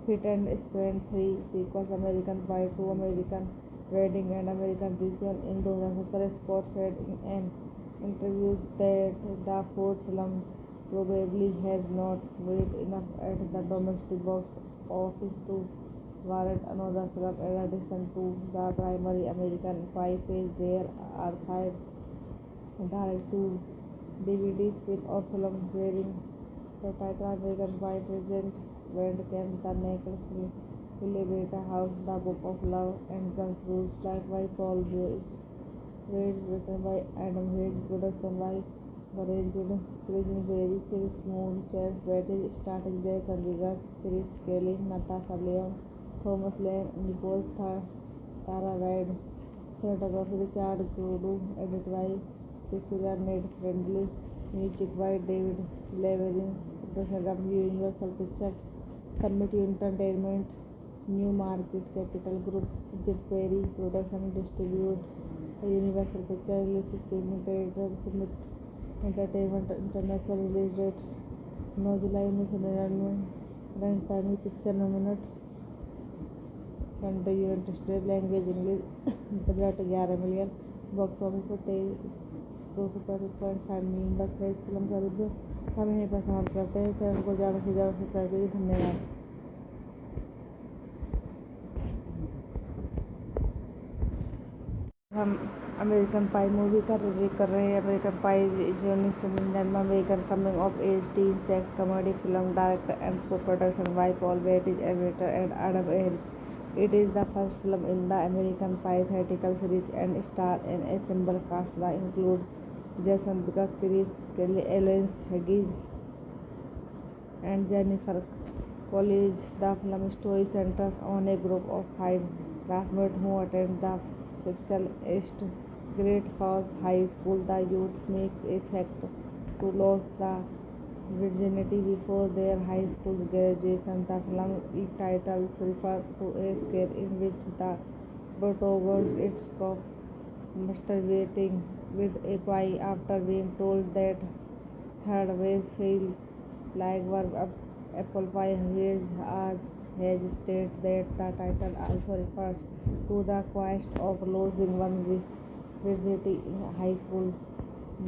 hit and spent three sequels: American Pie 2, American Wedding, and American Reunion. In 2017, Scott said in an interview that the fourth film probably has not made enough at the domestic box office to warrant another film. In addition to the primary American Pie phase, there are five direct-to-DVD spin-off films bearing the title American Pie: Present, Bandcamp, The Naked Elevator House, The Book of Love, and Guns Rules, like by Paul Weitz, written by Adam Hayes, production by Garage Prison Berry, Chris Moon, Chase Batty, starring Jason Vigors, Chris Kelly, Natasha Lyonne, Thomas Lane, Nicole Tara Reid, cinematography Richard Crudu, edited by Priscilla Ned Friendly, music by David Leverins, production Universal Pictures, Summit Entertainment, New Market Capital Group, Jim Perry, production distribute Universal Pictures, release streaming creator Summit Entertainment, international release date 9 July 1999, run time picture nominate country United State, language English, budget 11 million, box office पर 235.5 million. बस है इस film का review. हम यहीं पर समाप्त करते हैं। चैनल को ज़्यादा से ज़्यादा सब्सक्राइब करिए। धन्यवाद। हम अमेरिकन पाई मूवी का रिव्यू कर रहे हैं। अमेरिकन पाई इज 1999 में American coming of age teen sex comedy film direct and co-production by Paul Weitz, editor and Adam Ayres. It is the first film in the American Pie theatrical series and stars an ensemble cast that includes Jason Vigors, Chris Kelly, Ellen Hedges, and Jennifer Coolidge. The film story centers on a group of five classmates who attend the fictional East Great Falls High School. The youth make a pact to lose the virginity before their high school graduation. The film's title refers to a scene in which the protagonist is caught masturbating with a pie after being told that third base feel like verb apple pie. Has stated that the title also refers to the quest of losing one's virginity in high school,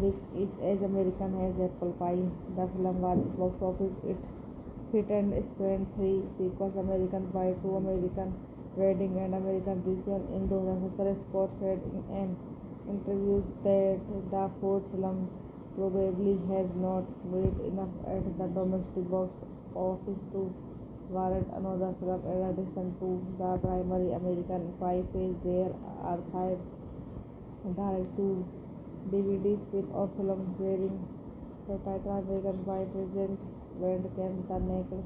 which is as American as apple pie. The film was box office hit and spent three sequels: American Pie 2, American Wedding, and American Reunion. In 2017, Scott said in an interview that the fourth film probably has not made enough at the domestic box office to warrant another film. In addition to the primary American Pie phase, there are five direct-to-DVD spin-off films bearing the title American Pie: Present, Bandcamp, The Naked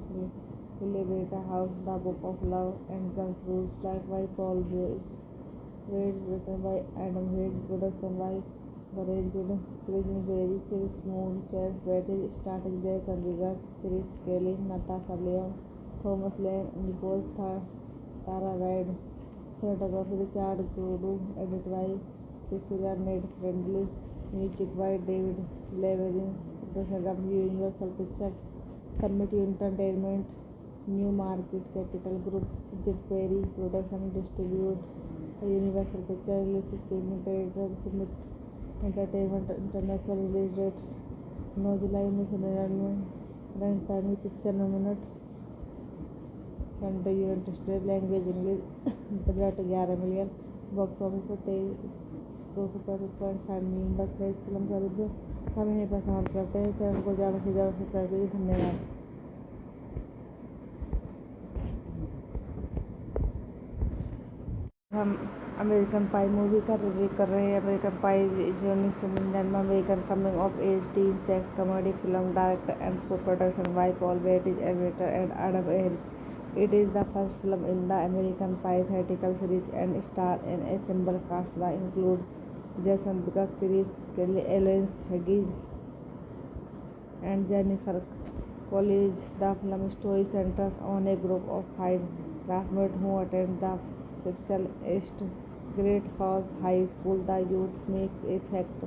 Elevator House, The Book of Love, and Guns Rules, like by Paul Weitz, written by Adam Hayes, production by Garage Prison Berry, Chris Moon, Chase Batty, starring Jason Vigors, Chris Kelly, Natasha Lyonne, Thomas Lane, Nicole Tara Reid, cinematography Richard Crudu, edited by Priscilla Ned Friendly, music by David Leverins, production Universal Pictures, Summit Entertainment, New Market Capital Group, Jim Perry, production distribute Universal Pictures, release streaming creator Summit Entertainment, international release date 9 July 1999, run time picture nominate country United State, language English, budget 11 million, box office पर 235.5 million. बस है इस film का review. हम यहीं पर समाप्त करते हैं। चैनल को ज़्यादा से ज़्यादा सब्सक्राइब करिए। धन्यवाद। हम अमेरिकन पाई मूवी का रिव्यू कर रहे हैं। अमेरिकन पाई इज 1999 में American coming of age teen sex comedy film direct and co-production by Paul Weitz, editor and Adam Ayres. It is the first film in the American Pie theatrical series and stars an ensemble cast that includes Jason Vigors, Chris Kelly, Ellen Hedges, and Jennifer college. The film story centers on a group of five classmates who attend the fictional East Great Falls High School. The youth make a pact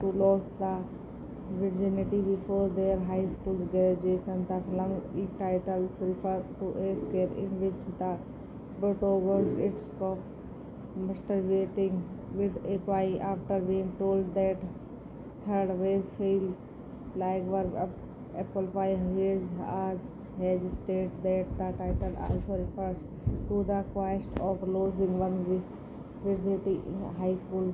to lose the virginity before their high school graduation. The film titles refer to a scene in which the protagonist is masturbating with a pie after being told that third base failed. Like verb apple pie has stated that the title also refers to the quest of losing one's virginity in high school,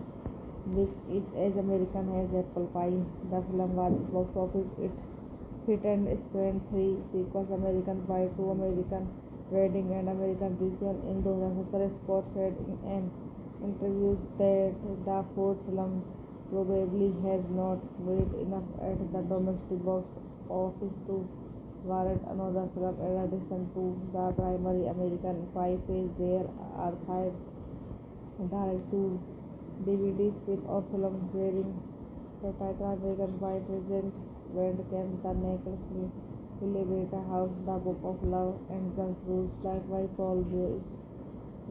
which is as American as apple pie. The film was box office hit and spent three sequels: American Pie 2, American Wedding, and American Beauty. In 2017, Scott said in an interview that the fourth film probably has not made enough at the domestic box office to warrant another film. In addition to the primary American Pie phase, there are five direct-to-DVD spin-off films bearing the title American Pie: Present Bandcamp, The Naked Elevator House, The Book of Love, and Guns Rules, like by Paul Weitz,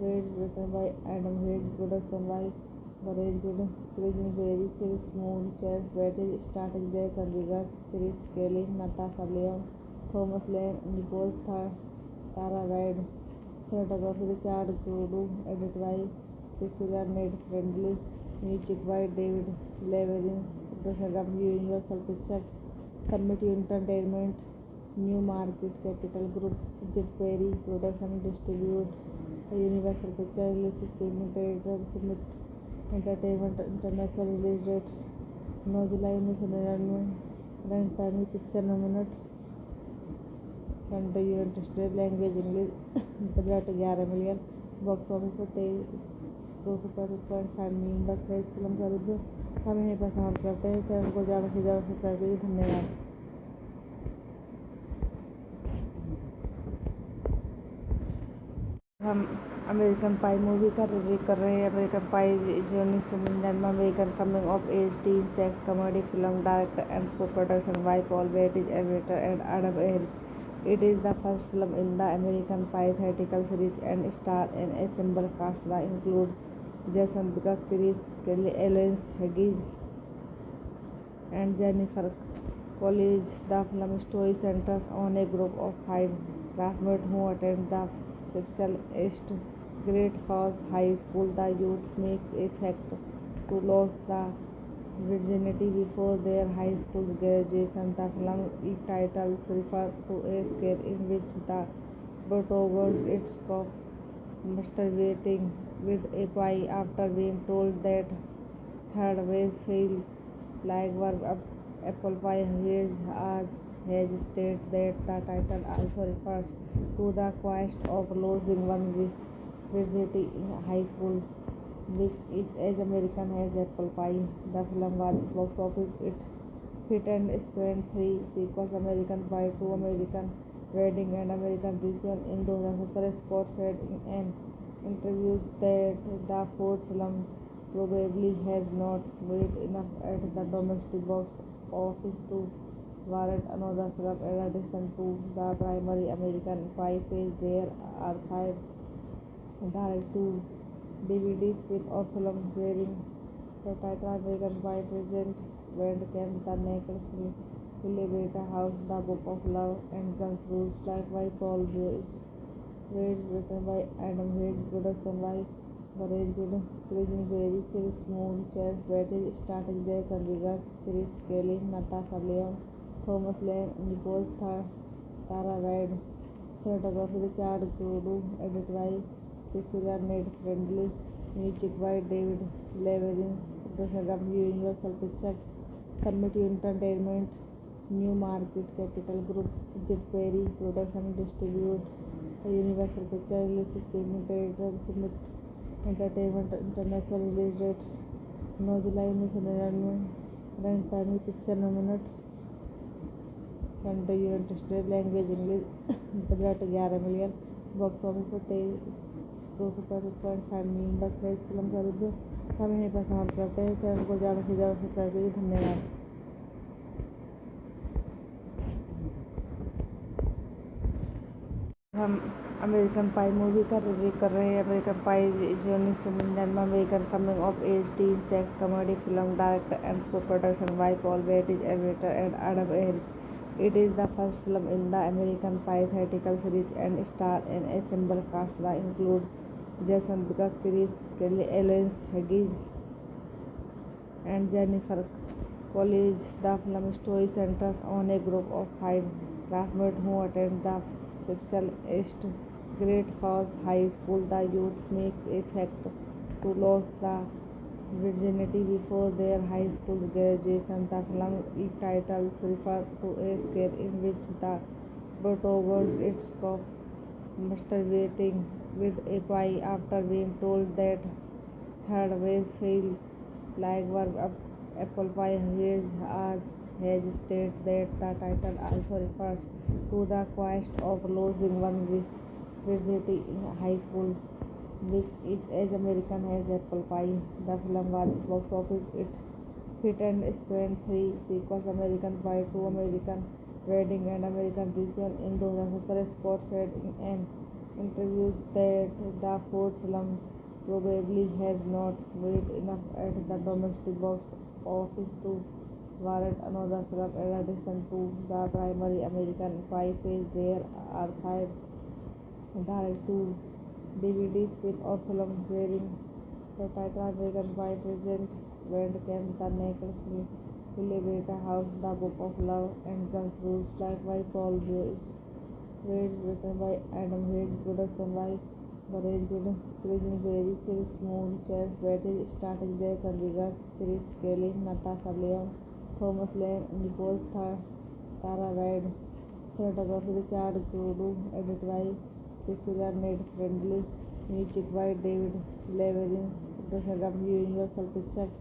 written by Adam Hayes, production by Garage Prison Berry, Chris Moon, Chad Betty, starting Jason Vegas, Chris Kelly, Natasha Lyonne, Thomas Lane, Nicole Tara Reid, cinematography Richard Crudu, edited by Cecilia Ned Friendly, music by David Leverins, production Universal Pictures, Summit Entertainment, New Market Capital Group, Jim Perry, production distribute Universal Pictures, release streaming theater, Summit Entertainment, international release date 9 July 1999, run time picture minute, country United State, language English, budget 11 million, box office पर 235 million. बस है इस film का review. हम यहीं पर समाप्त करते हैं। चैनल को ज़्यादा से ज़्यादा सब्सक्राइब करिए। धन्यवाद। हम अमेरिकन पाई मूवी का रिव्यू कर रहे हैं। अमेरिकन पाई 1999 में American coming of age teen sex comedy film direct and co-production by Paul Weitz, editor and Adam Hayes. It is the first film in the American Pie theatrical series and stars an ensemble cast that includes Jason Biggs, Chris Kelly, Ellen Higgins, and Jennifer Coolidge. The film story centers on a group of five classmates who attend the fictional East Great Falls High School. The youth make a pact to lose the virginity before their high school graduation. The film titles refer to a scene in which the protagonist is masturbating with a pie after being told that third base failed. Like verb apple pie has stated that the title also refers to the quest of losing one's virginity in high school, which is as American as apple pie. The film was box office hit and spent three sequels: American Pie 2, American Wedding, and American Beauty. In 2017, Scott said in an interview that the fourth film probably has not made enough at the domestic box office to warrant another film. In addition to the primary American Pie phase, there are five direct-to-DVD spin-off films bearing the title American Pie: Present Bandcamp, The Naked Elevator House, The Book of Love, and Guns Rules, like by Paul Weitz, written by Adam Hayes, production by Garage Prison Berry, Chris Moon, Chad Betty, starring Jason Vegas, Chris Kelly, Natasha Lyonne, Thomas Lane, Nicole Tara Reid, cinematography Richard Crudu, edited by Cecilia Ned Friendly, music by David Leverins, production Universal Pictures, Summit Entertainment, New Market Capital Group, Jim Perry, production distribute Universal Pictures, release streaming theater, Summit Entertainment, international release date 9 July 1999, run time picture minute, country United State, language English, budget 11 million, box office पर 235 million. बस है इस film का review. हम यहीं पर समाप्त करते हैं। चैनल को ज़्यादा से ज़्यादा सब्सक्राइब करिए। धन्यवाद। हम अमेरिकन पाई मूवी का रिव्यू कर रहे हैं। American pi is 1999 American coming of age teen sex comedy film directed and co-production by Paul Bettany and Adam Ayres. It is the first film in the American Pie theatrical series and stars an ensemble cast that includes Jason Biggs, Chris Kelly, Ellen Haggis, and Jennifer Coolidge. The film story centers on a group of five classmates who attend the fictional East Great Falls High School. The youth make a pact to lose the virginity before their high school graduation. The film titles refer to a scare in which the protagonist is caught masturbating with a pie after being told that third base feel like verb apple pie. Has stated that the title also refers to the quest of losing one's virginity in high school, which is as American as apple pie. The film was box office hit and spent three sequels: American Pie 2, American Wedding, and American Reunion. In 2017, Scott said in an interview that the fourth film probably has not made enough at the domestic box office to warrant another film. In addition to the primary American Pie phase, there are five direct-to-DVD spin-off films bearing the title American Pie: Present Bandcamp, The Naked Elevator House, The Book of Love, and Guns Rules, like by Paul Weitz, written by Adam Hayes, production by Garage Crazy Berry, Chris Moon, Chance Betty, starring Jason Biggs, Chris Kelly, Natasha Lyonne, Thomas Lane, Nicole Tara Reid, cinematography Richard Crudu, edited by Cecilia Ned Friendly, music by David Leverins, production Universal Pictures,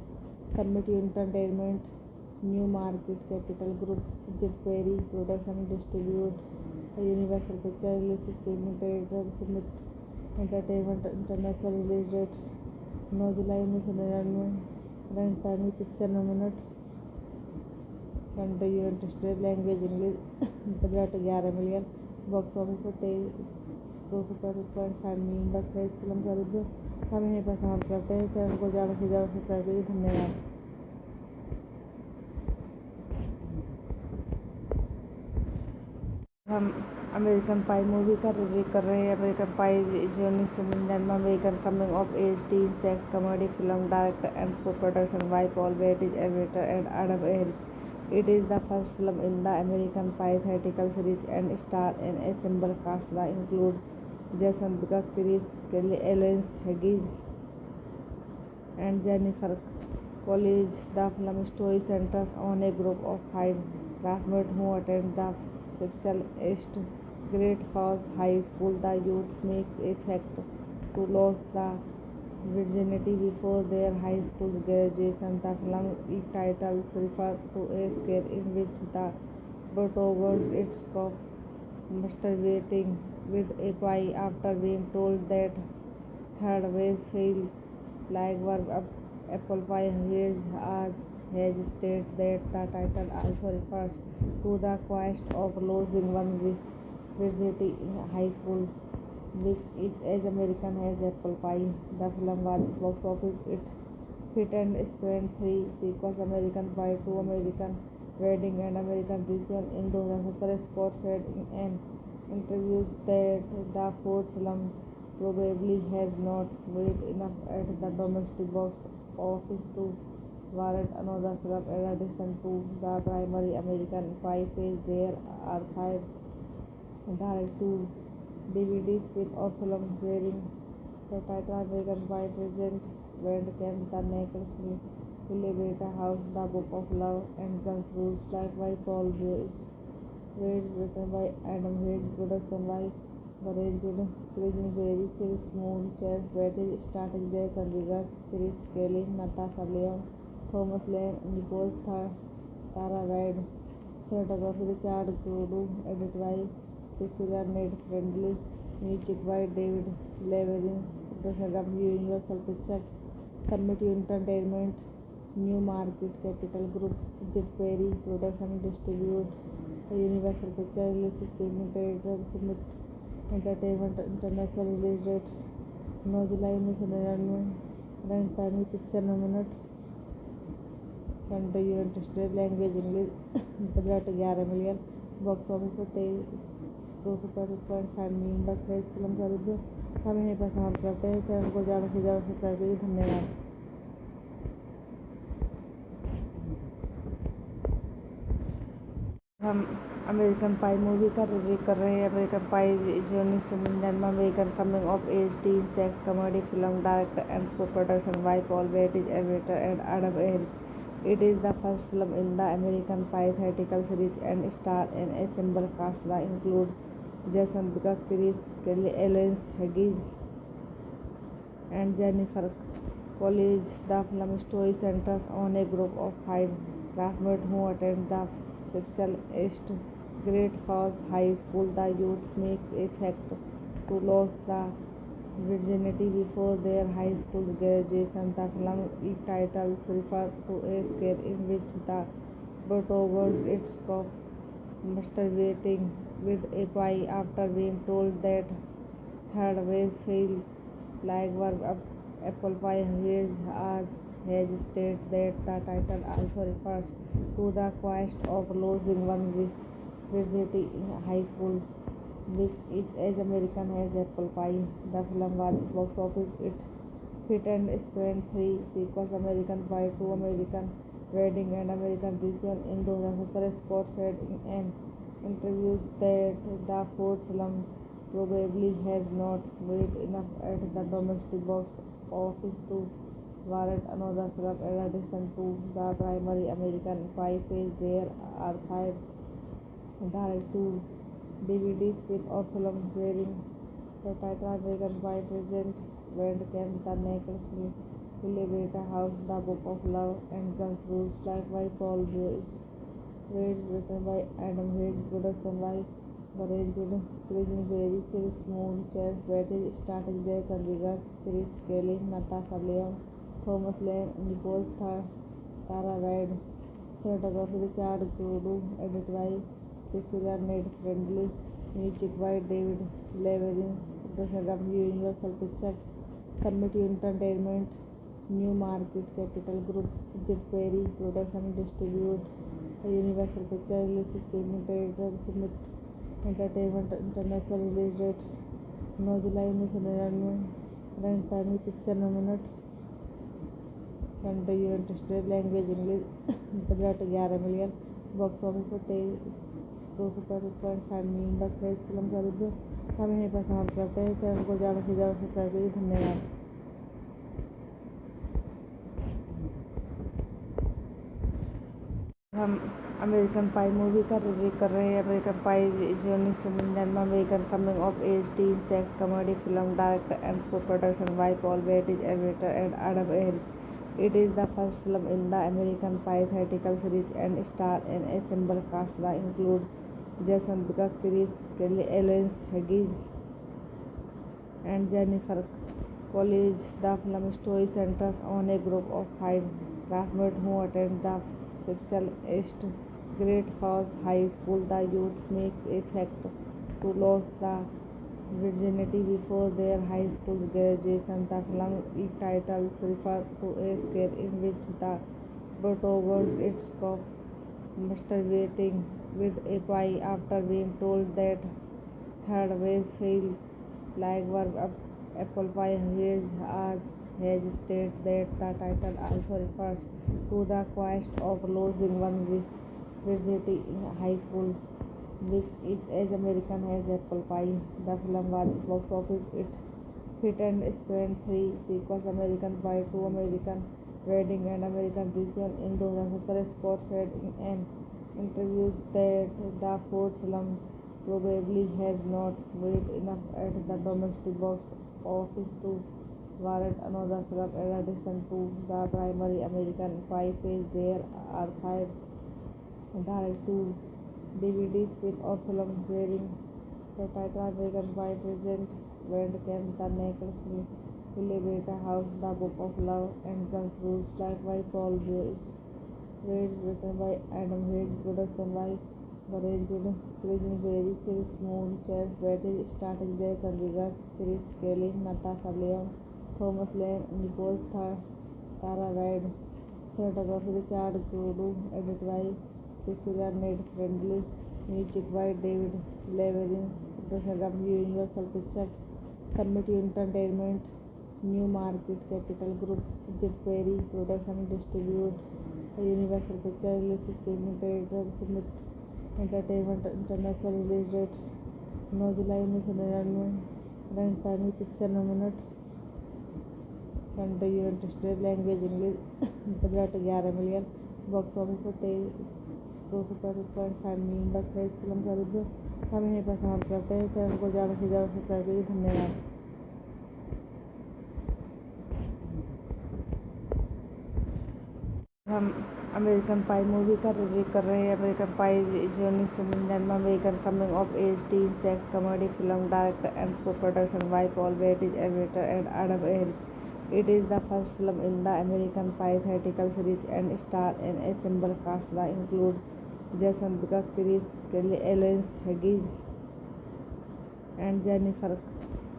Summit Entertainment, New Market Capital Group, Jim Perry, production distribute Universal Pictures, release streaming theater, Summit Entertainment, international release date 9 July 1999, run picture nominate country United State, language English, budget 11 million, box office पर 235 million. बस है इस film का review. हम यहीं पर समाप्त करते हैं। चैनल को ज़्यादा से ज़्यादा सब्सक्राइब करिए। धन्यवाद। हम अमेरिकन पाई मूवी का रिव्यू कर रहे हैं। American pi is 1999 American coming of age teen sex comedy film directed and co-production by Paul Bettany and Adam Ayres. It is the first film in the American Pie theatrical series and stars an ensemble cast that includes Jason Biggs, Chris Kelly, Ellen Haggis, and Jennifer Coolidge. The film story centers on a group of five classmates who attend the fictional East Great Falls High School. The youth make a pact to lose the virginity before their high school graduation. The film titles refer to a scare in which the protagonist is caught masturbating with a pie after being told that third base feel like verb apple pie. Has stated that the title also refers to the quest of losing one's virginity in high school, which is as American as apple pie. The film was box office hit and spent three sequels: American Pie 2, American Wedding, and American Reunion. In 2017, Scott said in an interview that the fourth film probably has not made enough at the domestic box office to warrant another film. In addition to the primary American Pie phase, there are five direct-to-DVD spin-off films bearing the title American Pie: Present Bandcamp, The Naked Elevator House, The Book of Love, and Guns Rules, like by Paul Weitz, written by Adam Hayes, production by Garage Crazy Berry, Chris Moon, Chance Betty, starring Jason Biggs, Chris Kelly, Natasha Lyonne, Thomas Lane, Nicole Tara Reid, cinematography Richard Crudu, edited by Cecilia Ned Friendly, music by David Leverins, production Universal Pictures, Summit Entertainment, New Market Capital Group, Jim Perry, production distribute Universal Pictures, release streaming theater, Summit entertainment international release date 9 July 1999। Rank primary picture nominate. Country United State. Language English. Budget 11 million. Box office पर 235 million. बस है इस film का review. हम यहीं पर समाप्त करते हैं। चैनल को ज़्यादा से ज़्यादा सब्सक्राइब कीजिए। धन्यवाद। हम अमेरिकन पाई मूवी का रिव्यू कर रहे हैं। American pi 1999 American coming of age teen sex comedy film director and co-production by Paul Weitz, editor and Adam Ayres. It is the first film in the American Pie theatrical series and stars an ensemble cast that includes Jason Biggs, Chris Kelly, Ellen Higgins, and Jennifer Coolidge. The film story centers on a group of five classmates who attend the fictional East Great Falls High School. The youth make a pact to lose the virginity before their high school graduation. The film title refers to a scene in which the protagonist is caught masturbating with a pie after being told that third base feels like apple pie. Has stated that the title also refers to the quest of losing one's virginity in high school, which is as American as apple pie. The film was box office hit and spent three sequels: American Pie 2, American Wedding, and American Reunion. In 2017, Scott said in an interview that the fourth film probably has not made enough at the domestic box office to warrant another film. In addition to the primary American Pie phase, there are five direct-to-DVD spin-off films bearing the title American Pie: Present Bandcamp, The Naked Elevator House, The Book of Love, and Guns Rules, like by Paul Weitz, written by Adam Hayes, production by Barrett, Crazy Berry, Chris Moon, Chance Betty, starring Jason Biggs, Chris Kelly, Natasha Lyonne, Thomas Lane, Nicole Tara Reid, cinematography Richard Goudou, edited by Priscilla Ned Friendly, music by David Leverenz, production Universal Pictures, Summit Entertainment, New Market Capital Group, Jim Perry, production distribute Universal Pictures, release streaming theater, Summit Entertainment International release date 9 July 1999। Rank primary picture nominate. Country United State. Language English. Budget 11 million. Box office पर 235 million. बस है इस film का review. हम यहीं पर समाप्त करते हैं। चैनल को ज़्यादा से ज़्यादा सब्सक्राइब कीजिए। धन्यवाद। हम अमेरिकन पाई मूवी का रिव्यू कर रहे हैं। American pi 1999 American coming of age teen sex comedy film director and co-production by Paul Weitz, editor and Adam Ayres. It is the first film in the American Pie theatrical series and stars an ensemble cast that includes Jason Biggs, Chris Kelly, Ellen Higgins, and Jennifer Coolidge. The film story centers on a group of five classmates who attend the fictional East Great Falls High School. The youth make a pact to lose the virginity before their high school graduation. The film title refers to a scene in which the protagonist is caught masturbating with a pie after being told that third base feels like apple pie. Has stated that the title also refers to the quest of losing one's virginity in high school, which is as American as apple pie. The film was box office hit and spent three sequels: American Pie 2, American Wedding, and American Reunion. In 2017, Scott said in an interview that the fourth film probably has not made enough at the domestic box office to warrant another film. In addition to the primary American Pie phase, there are five direct-to-DVD spin-off films bearing the title American Pie: Present Bandcamp, The Naked Elevator House, The Book of Love, and Guns Rules, like by Paul Weitz, written by Adam Hayes, production by arranged cleaning very still smooth chairs waited starting their Chandigarh Chris Kelly, Natasha Leon, Thomas Lane, Nicole Tara Reid, cinematography Richard Kudu, edited by Cecilia Ned Friendly, music by David Leverins, production Universal Pictures, Summit Entertainment, New Market Capital Group, Jet Perry, production distribute Universal Pictures, release streaming theater, Summit Entertainment, international release date 9 July 1999, run time picture nominate country United State, language English, budget 11 million, box office पर 235 million. बस है इस film का review. हम यहीं पर समाप्त करते हैं। चैनल को ज़्यादा से ज़्यादा सब्सक्राइब करिए। धन्यवाद। हम अमेरिकन पाई मूवी का रिव्यू कर रहे हैं। अमेरिकन पाई जो 1999 में American coming of age teen sex comedy film director and co-production by Paul Bettany, editor and Adam Ayres. It is the first film in the American Pie theatrical series and stars an ensemble cast that includes Jason Biggs, Chris Kelly, Ellen Hedges, and Jennifer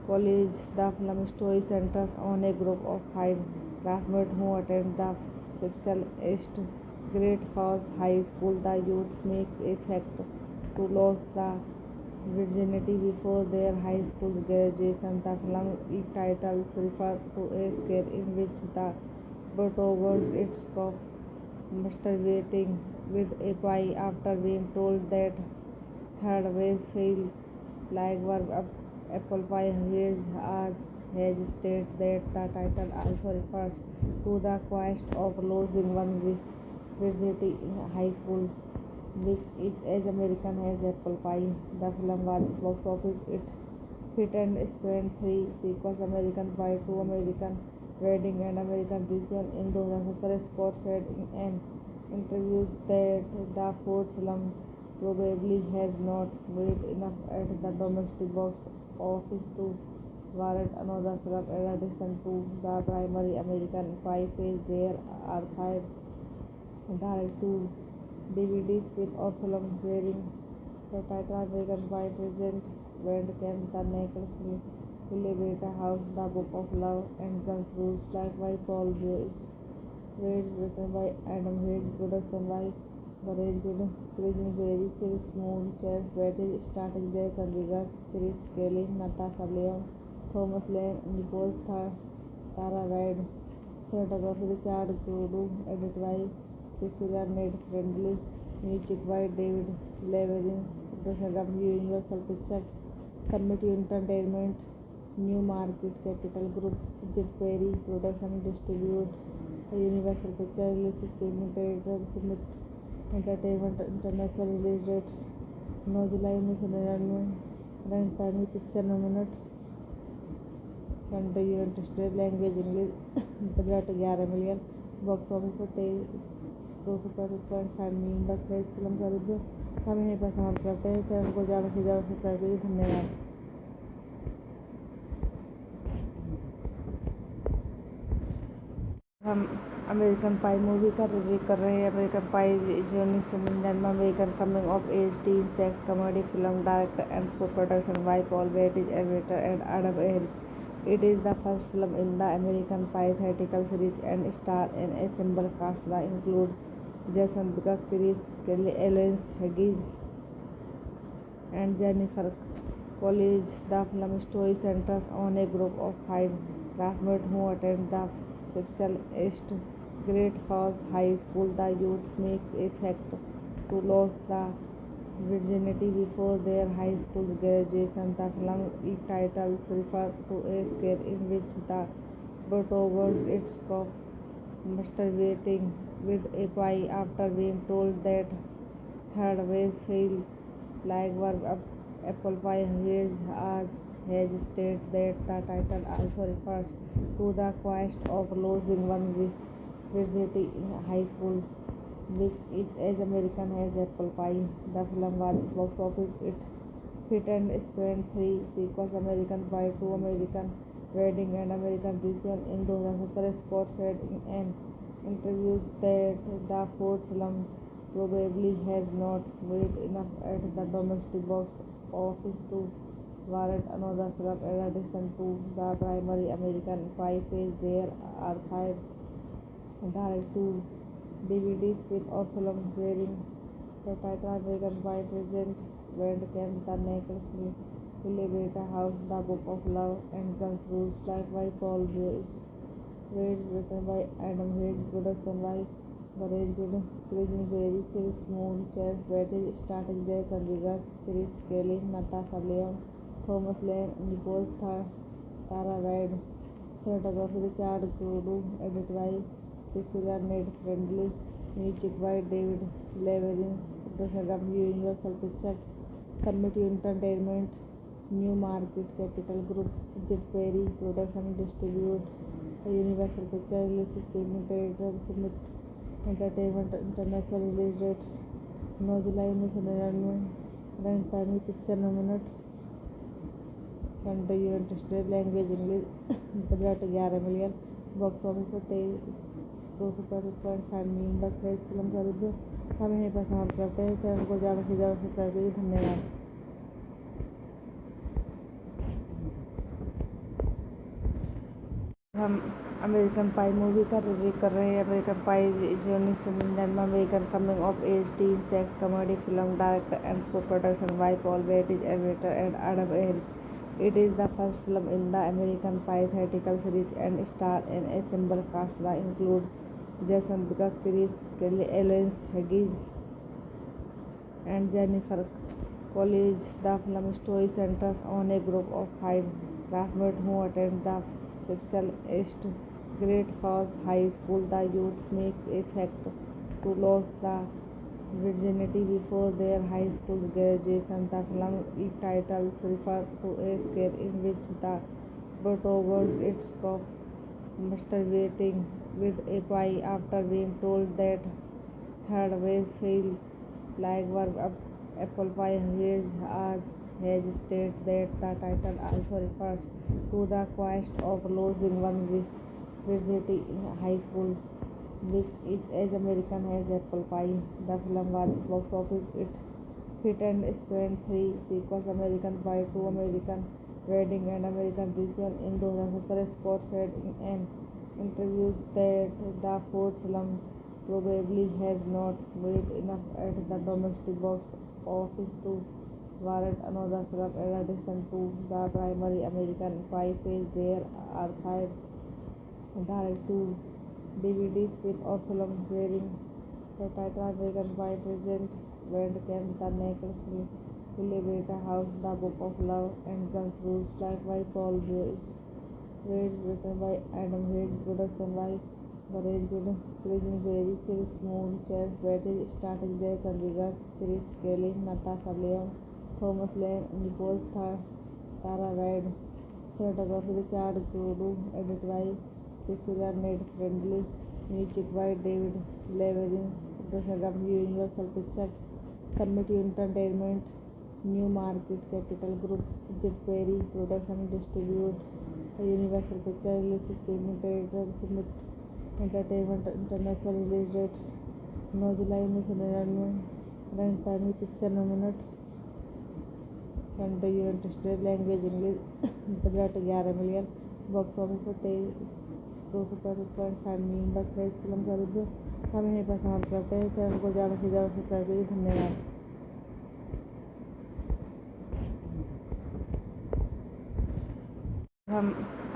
Coolidge. The film story centers on a group of 5 classmates who attend the fictional East Great Falls High School. The youth make a pact to lose the virginity before their high school graduation. The film title refers to a scare in which the protagonist is caught masturbating with a pie after being told that third base failed like verb apple pie. Has stated that the title also refers to the quest of losing one's virginity in high school, which is as American as apple pie. The film was box office hit and spent 3 sequels: American Pie 2, American Wedding, and American Reunion. In 2017, Scott said in an interview that the fourth film probably has not made enough at the domestic box office to warrant another film. In addition to the primary American Pie phase, there are 5 direct-to-DVD spin-off films bearing the title American Pie: Present Bandcamp, The Naked Celebrity House, The Book of Love, and Guns Rules, like by Paul Weitz, written by Adam Hayes, production by The Arranged Cleaning Very Still Smooth Chairs waited starting their Chandigarh Chris Kelly, Natasha Leon, Thomas Lane, Nicole Tara Reid, cinematography Richard Kudu, edited by Cecilia Ned Friendly, music by David Leverins, production Universal Pictures, Summit Entertainment, New Market Capital Group, Jet Perry, production distribute Universal Pictures, release streaming theater, Summit Entertainment, international release date 9 July 1999, run time picture nominate country United State, language English, budget 11 million, box office पर 235 million. बस है इस film का review. हम यहीं पर समाप्त करते हैं। चैनल को ज़्यादा से ज़्यादा सब्सक्राइब करिए। धन्यवाद। हम अमेरिकन पाई मूवी का रिव्यू कर रहे हैं। अमेरिकन पाई जो 1999 में American coming of age teen sex comedy film director and co-production by Paul Bettany, editor and Adam Ayres. It is the first film in the American Pie theatrical series and stars an ensemble cast that includes Jason Biggs, Chris Kelly, Ellen Hedges, and Jennifer Coolidge. The film story centers on a group of 5 classmates who attend the fictional East Great Falls High School. The youth make a pact to lose the virginity before their high school graduation. The film title refers to a scare in which the protagonist is caught masturbating with a pie after being told that third base failed like verb apple pie. Has stated that the title also refers to the quest of losing one's virginity in high school, which is as American as apple pie. The film was box office hit and spent 3 sequels: American Pie 2, American Wedding, and American Reunion. In 2017, Scott said in an interview that the fourth film probably has not made enough at the domestic box office to warrant another film in addition to the primary American Pie phase. There are five direct-to-DVD spin-off films bearing the title American Pie: Present Bandcamp, The Naked Elevator House, The Book of Love, and Guns Rules, like by Paul Weitz, written by Adam Weitz, production by Virgin Berry, Chris Moon, Chase Betty, starring Jason Biggs, Chris Kelly, Natasha Lyonne, Thomas Lane, Nicole Tara Wade, cinematography Richard Crudu, edited by Priscilla Ned Friendly, music by David Leverins, production Universal Pictures, Summit Entertainment, New Market Capital Group, Jet Perry, production distribute Universal Pictures, release streaming theater, Summit Entertainment, international release date 9 July 1999, run time picture nominate country United language English, budget 11 million, box office पर 235.5 million. बस है इस film का review. हम यहीं पर समाप्त करते हैं। चैनल को ज़्यादा से ज़्यादा सब्सक्राइब कीजिए। धन्यवाद। हम अमेरिकन पाई मूवी का रिव्यू कर रहे हैं। अमेरिकन पाई इज 1999 में American coming of age teen sex comedy film direct and co-production by Paul Weitz and written and Adam Weitz. It is the first film in the American Pie theatrical series and stars an ensemble cast that includes Jason Biggs, Chris Kelly, Ellen Hedges, and Jennifer Coolidge. The film story centers on a group of five classmates who attend the fictional East Great Falls High School. The youth make a pact to lose the virginity before their high school graduation. The film's title refers to a scene in which the protagonist stops masturbating with a pie after being told that her ways feel like apple pie. Has stated that the title also refers to the quest of losing one's virginity in high school, which is as American as apple pie. The film was box office hit and spent three sequels: American Pie 2, American Wedding, and American Reunion. In 2017, Scott said in an interview that the fourth film probably has not made enough at the domestic box office to warrant another film in addition to the primary American Pie phase. There are five direct-to-DVD spin-off films bearing the title American Pie: Present Bandcamp, The Naked Elevator House, The Book of Love, and Guns Rules, like by Paul Weitz, written by Adam Weitz, production by Virgin Berry, Chris Moon, Chase Betty, starring Jason Biggs, Chris Kelly, Natasha Lyonne, Thomas Lane, Nicole Tara Wade, cinematography Richard Crudu, edited by Priscilla Ned Friendly, music by David Leverins, production Universal Pictures, Summit Entertainment, New Market Capital Group, Jet Perry, production distribute Universal Pictures, release streaming theater, Summit Entertainment, international release date 9 July 1999, run time picture nominate country United language English, budget 11 million, box office पर 235.5 million. बस है इस film का review. हम यहीं पर समाप्त करते हैं। चैनल को ज़्यादा से ज़्यादा सब्सक्राइब कीजिए। धन्यवाद। हम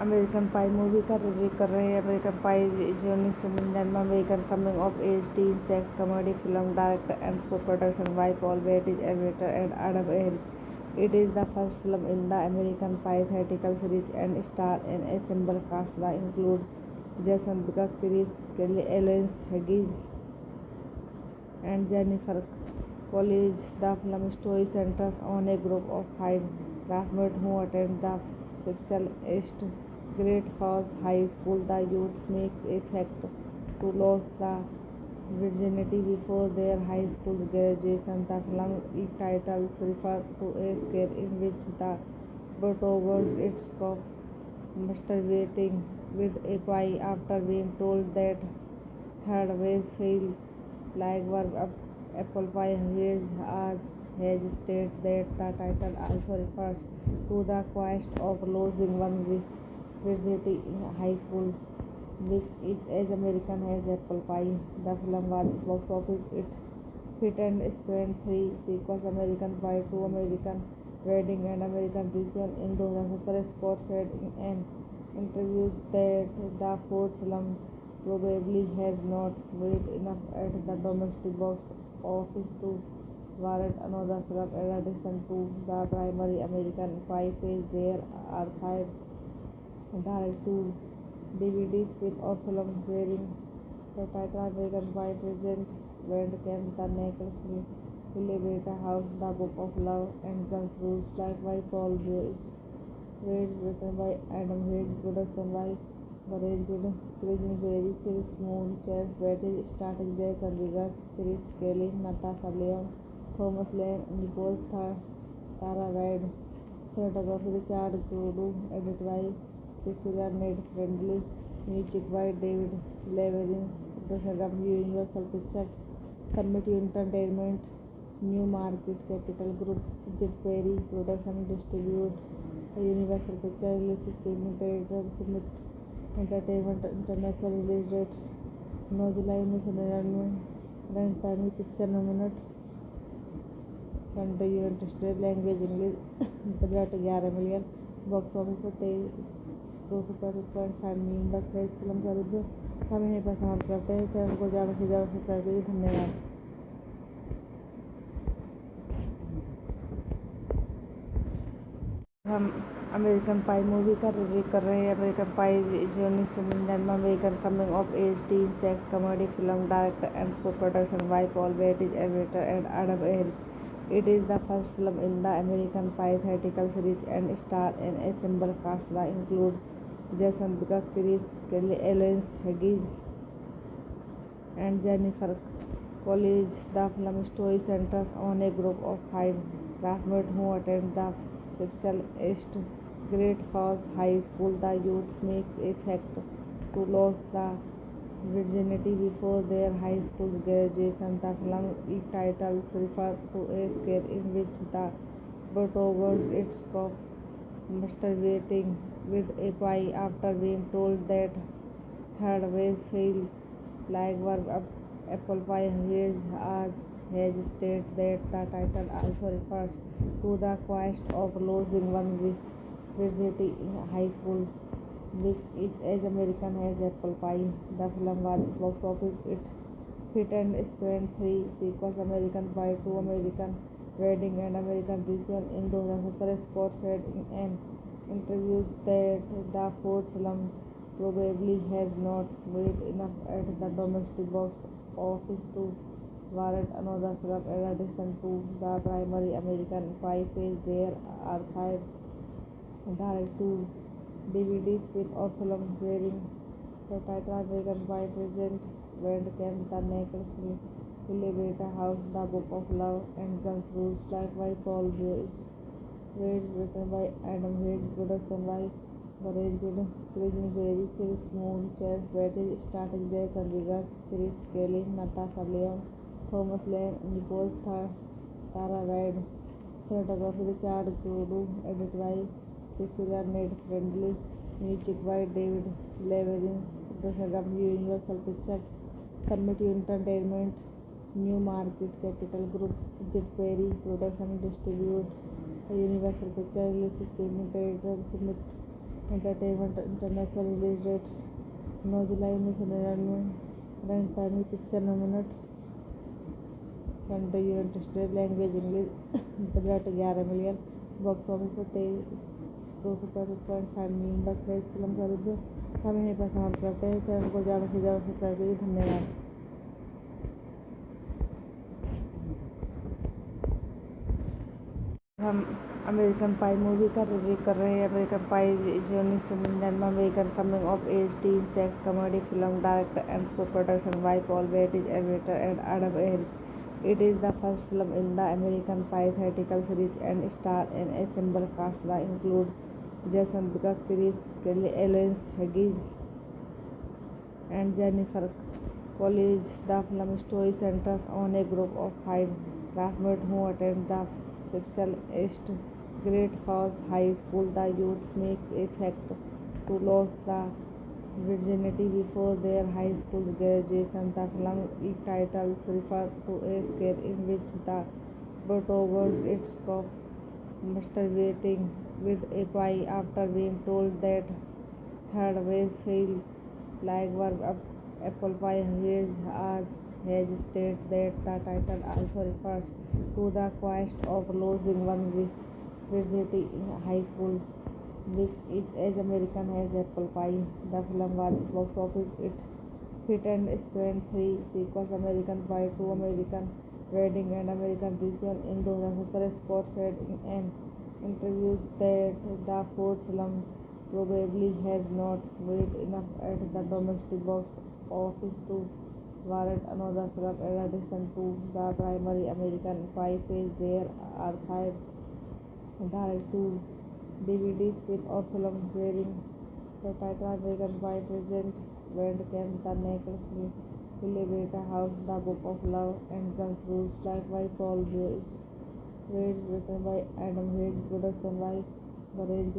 अमेरिकन पाई मूवी का रिव्यू कर रहे हैं। अमेरिकन पाई इज 1999 में American coming of age teen sex comedy film direct and co-production by Paul Weitz and written and Adam Weitz. It is the first film in the American Pie theatrical series and stars an ensemble cast that includes Jason Biggs, Chris Kelly, Ellen Hedges, and Jennifer Coolidge. The film story centers on a group of five classmates who attend the fictional East Great Falls High School. The youth make a pact to lose the virginity before their high school graduation. The film's title refers to a scene in which the protagonist stops masturbating with a pie after being told that her ways feel like apple pie has stated that the title also refers to the quest of losing one virginity in high school, which is as American as apple pie. The film was box office hit and spanned three sequels: American Pie 2, American Wedding, and American Reunion. In 2017, Scott said in an interview that the fourth film probably has not made enough at the domestic box office to warrant another film. In addition to the primary American Pie phase, there are five direct-to-DVD spin-off films bearing the title American Pie present Bandcamp, The Naked Elevator House, The Book of Love, and Guns Rules, like by Paul Weitz, written by Adam Hayes, production by The Ranged, Chris Berry, Chris Moore, Chad Betty, starting Jason Vegas, Chris Kelly, Natasha Lyonne, Thomas Lane, Nicole Tara Wade, cinematography Richard Goudou, edited by Cecilia Ned Friendly, music by David Leverins, production by Universal Pictures, Summit Entertainment, New Market Capital Group, Jed Perry, production distribute Universal Pictures, release streaming theater, Summit Entertainment, international release date 9 July 1999, runtime picture 9 minute, country United State, language English, budget 11 million, box office पर 235 million. बस है इस film का review. हम यहीं पर समाप्त करते हैं। चैनल को ज़्यादा से ज़्यादा सब्सक्राइब करिए। धन्यवाद। हम अमेरिकन पाई मूवी का रिव्यू कर रहे हैं। American pi is 1999 American coming of age teen sex comedy film direct and co-production by Paul Weitz, editor, and Adam Ayres. It is the first film in the American Pie theatrical series and stars an ensemble cast that includes Jason Biggs, Chris Kelly, Ellen Higgins, and Jennifer Coolidge. The film story centers on a group of five classmates who attend the fictional East Great Falls High School. The youth makes a pact to lose the virginity before their high school graduation. The film title refers to a scene in which the protagonist is caught masturbating with a pie after being told that third base failed. Like apple pie has stated that the title also refers to the quest of losing one virginity in high school, which is as American as apple pie. The film was box office hit and spanned three sequels: American Pie 2, American Wedding, and American Reunion. In 2017, Scott said in an interview that the fourth film probably has not made enough at the domestic box office to warrant another film. In addition to the primary American Pie phase, there are five direct-to-DVD spin-off films bearing the title American Pie present Bandcamp, The Naked Elevator House, The Book of Love, and Guns Rules, like by Paul Weitz, written by Adam Hayes, production by The Ranged, Chris Berry, Chris Moore, Chad Betty, starring Jason Vegas, Chris Kelly, Natasha Lyonne, Thomas Lane, Nicole Tara Wade, cinematography Richard Goudou, edited by Cecilia Ned Friendly, music by David Leverins, production by Universal Pictures, Summit Entertainment, New Market Capital Group, Jed Perry, production distribute Universal Pictures, release streaming theater, Summit Entertainment, international release date 9 July 1999, runtime picture 9 minute, country United State, language English, budget 11 million, box office पर 235 million. बस है इस film का review. हम यहीं पर समाप्त करते हैं। चैनल को ज़्यादा से ज़्यादा सब्सक्राइब करिए। धन्यवाद। हम अमेरिकन पाई मूवी का रिव्यू कर रहे हैं। American pi is 1999 American coming of age teen sex comedy film direct and co-production by Paul Weitz, editor, and Adam Ayres. It is the first film in the American Pie theatrical series and stars an ensemble cast that includes Jason Biggs, Chris Kelly, Ellen Higgins, and Jennifer college. The film story centers on a group of five classmates who attend the fictional East Great Falls High School. The youth make a pact to lose the virginity before their high school graduation. The film titles refer to a scene in which the protagonist is caught masturbating with a pie after being told that her ways feel like verb apple pie. Has stated that the title also refers to the quest of losing one's virginity in high school, which is as American as apple pie. The film was box office hit and spent three sequels: American Pie 2, American Wedding, and American Reunion. In 2017, Scott said in an interview that the fourth film probably has not made enough at the domestic box office to warrant another film. In addition to the primary American Pie phase, there are five direct-to-DVD spin-off films bearing the title American Pie: Present, Bandcamp, The Necklace, Elevator House, The Book of Love, and Guns Rules, like by Paul Weitz, written by Adam Weitz, production by Garage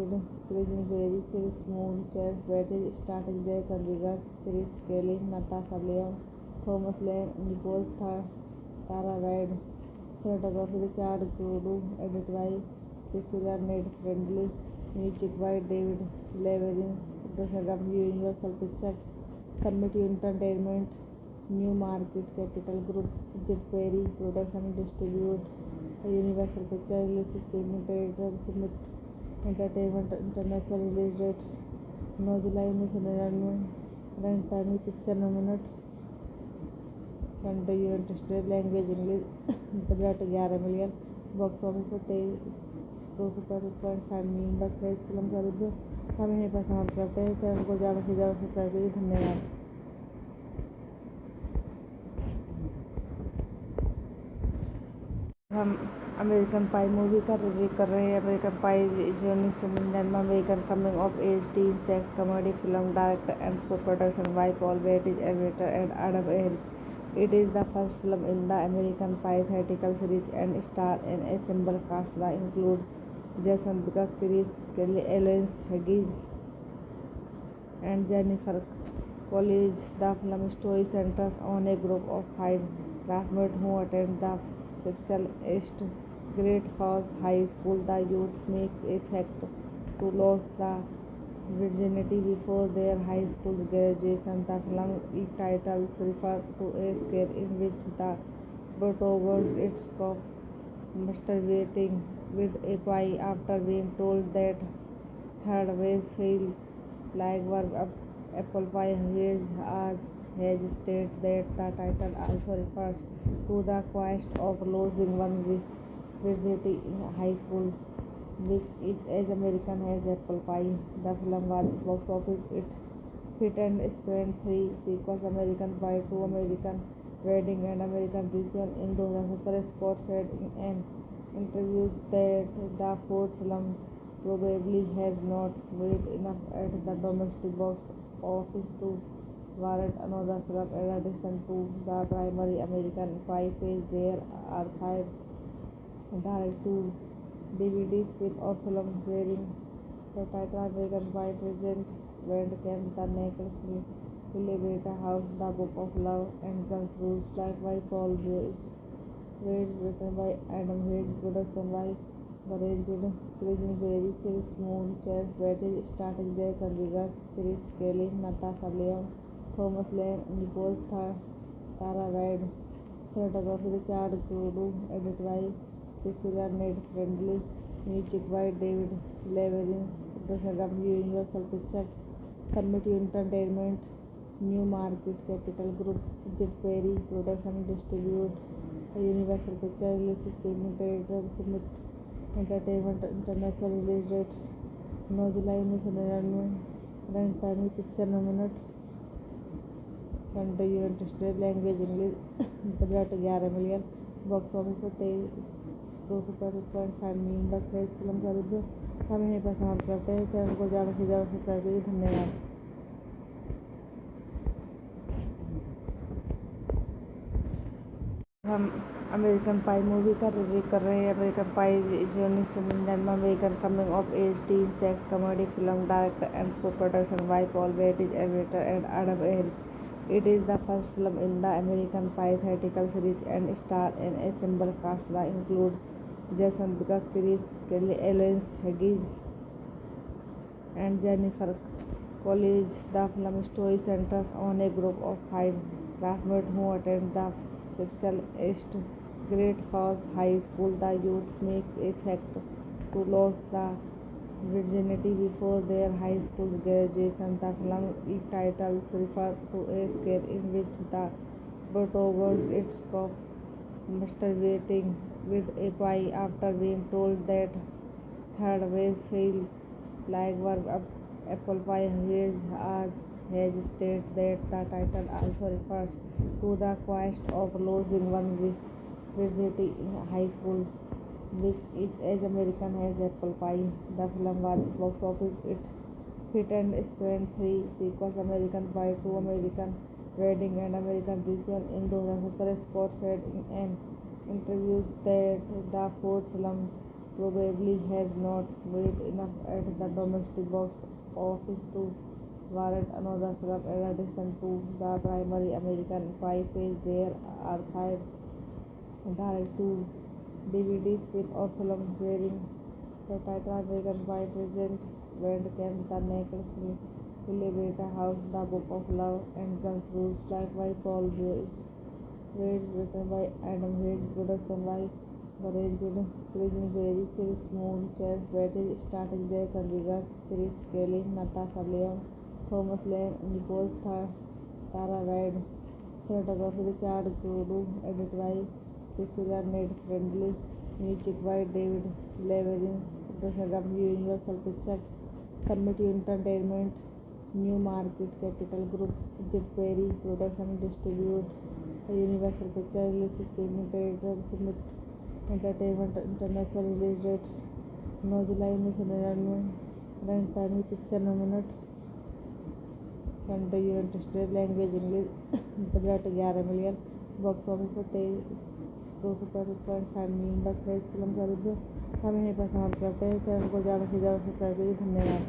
Prison Berry, Chris Moon, Chance Betty, starting Jason Biggs, Chris Kelly, Natasha Lyonne, Thomas Lane, Nicole Tara Reid, cinematography Richard Goudou, edited by Cecilia Ned Friendly, music by David Leverins, production Universal Pictures, Summit Entertainment, New Market Capital Group, Jim Perry, production distribute Universal Pictures, release streaming theater, Summit Entertainment, international release date 9 July 1999, run time picture nominate country United State, language English, budget 11 million, box office पर 235 million. बस है इस film का review. हम यहीं पर समाप्त करते हैं। चैनल को ज़्यादा से ज़्यादा सब्सक्राइब करिए। धन्यवाद। हम अमेरिकन पाई मूवी का रिव्यू कर रहे हैं। अमेरिकन पाई जो 1999 American coming of age teen sex comedy film director and co-production by Paul Weitz, editor and Adam Weitz. It is the first film in the American Pie theatrical series and stars an ensemble cast that includes Jason Biggs, Chris Kelly, Ellen Hughes, and Jennifer Coolidge. The film story centers on a group of five classmates who attend the fictional East Great Falls High School. The youth make a pact to lose the virginity before their high school graduation. The film titles refer to a scene in which the protagonist is caught masturbating with a pie after being told that her ways feel like verb apple pie. Has stated that the title also refers to the quest of losing one's virginity in high school, which is as American as apple pie. The film was box office hit and spent three sequels: American Pie 2, American Wedding, and American Reunion. In 2017, Scott said in an interview that the fourth film probably has not made enough at the domestic box office to warrant another film. In addition to the primary American Pie phase, there are five direct-to-DVD spin-off films bearing the title American Pie: Present, Bandcamp, The Necklace, Elevator House, The Book of Love, and Guns Rules, like by Paul Weitz, written by Adam Weitz, production by Garage Prison Berry, Chris Moon, Chance Betty, starring Jason Biggs, Chris Kelly, Natasha Lyonne, Thomas Lane, Nicole Tara Reid, cinematography Richard Goudou, edited by Cecilia Ned Friendly, music by David Leverins, production Universal Pictures, Summit Entertainment, New Market Capital Group, Jim Perry, production distribute Universal Pictures, release streaming theater, Summit Entertainment, international release date 9 July 1999, run time picture nominate country United State, language English, budget 11 million, box office पर 235 million. बस है इस film का review. हम यहीं पर समाप्त करते हैं। चैनल को ज़्यादा से ज़्यादा सब्सक्राइब करिए। धन्यवाद। हम अमेरिकन पाई मूवी का रिव्यू कर रहे हैं। अमेरिकन पाई जो 1999 में American coming of age teen sex comedy film director and co-production by Paul Wettich, editor and Adam Ayres. It is the first film in the American Pie theatrical series and stars an ensemble cast that includes Jason Biggs, Chris Kelly, Ellen Higgins, and Jennifer Coolidge. The film story centers on a group of five classmates who attend the fictional East Great Falls High School. The youth make a pact to lose the virginity before their high school graduation. The film title refers to a scare in which the protagonist is caught masturbating with a pie after being told that third base feels like work of apple pie. Has stated that the title also refers to the quest of losing one's virginity in high school, which is as American as apple pie. The film was box office hit and spanned three sequels: American Pie 2, American Wedding, and American Reunion. In 2017, Scott said in an interview that the fourth film probably has not made enough at the domestic box office to warrant another film. In addition to the primary American Pie phase, there are five direct-to-DVD spin-off films bearing the title American Pie present Bandcamp, The Naked Elevator House, The Book of Love, and Guns Rules, like by Paul Weitz, written by Adam Hayes, production by Brian Berry, Chris Moon, Chad Wettich, starring Jason Biggs, Chris Kelly, Natasha Lyonne, Thomas Lane, Nicole Tara Wade, cinematography Richard Kudu, edited by Priscilla Ned Friendly, music by David Leverenz, production by Universal Pictures, Summit Entertainment, New Market Capital Group, Jeff Perry, production distribute Universal Pictures, release streaming creator Summit Entertainment, international release date 9 July 1999, run time picture 9 minute, country United State, language English, budget 11 million, box office पर 235.5 million. बस है इस film का review. हम यहीं पर समाप्त करते हैं। चैनल को ज़्यादा से ज़्यादा सब्सक्राइब कीजिए। धन्यवाद।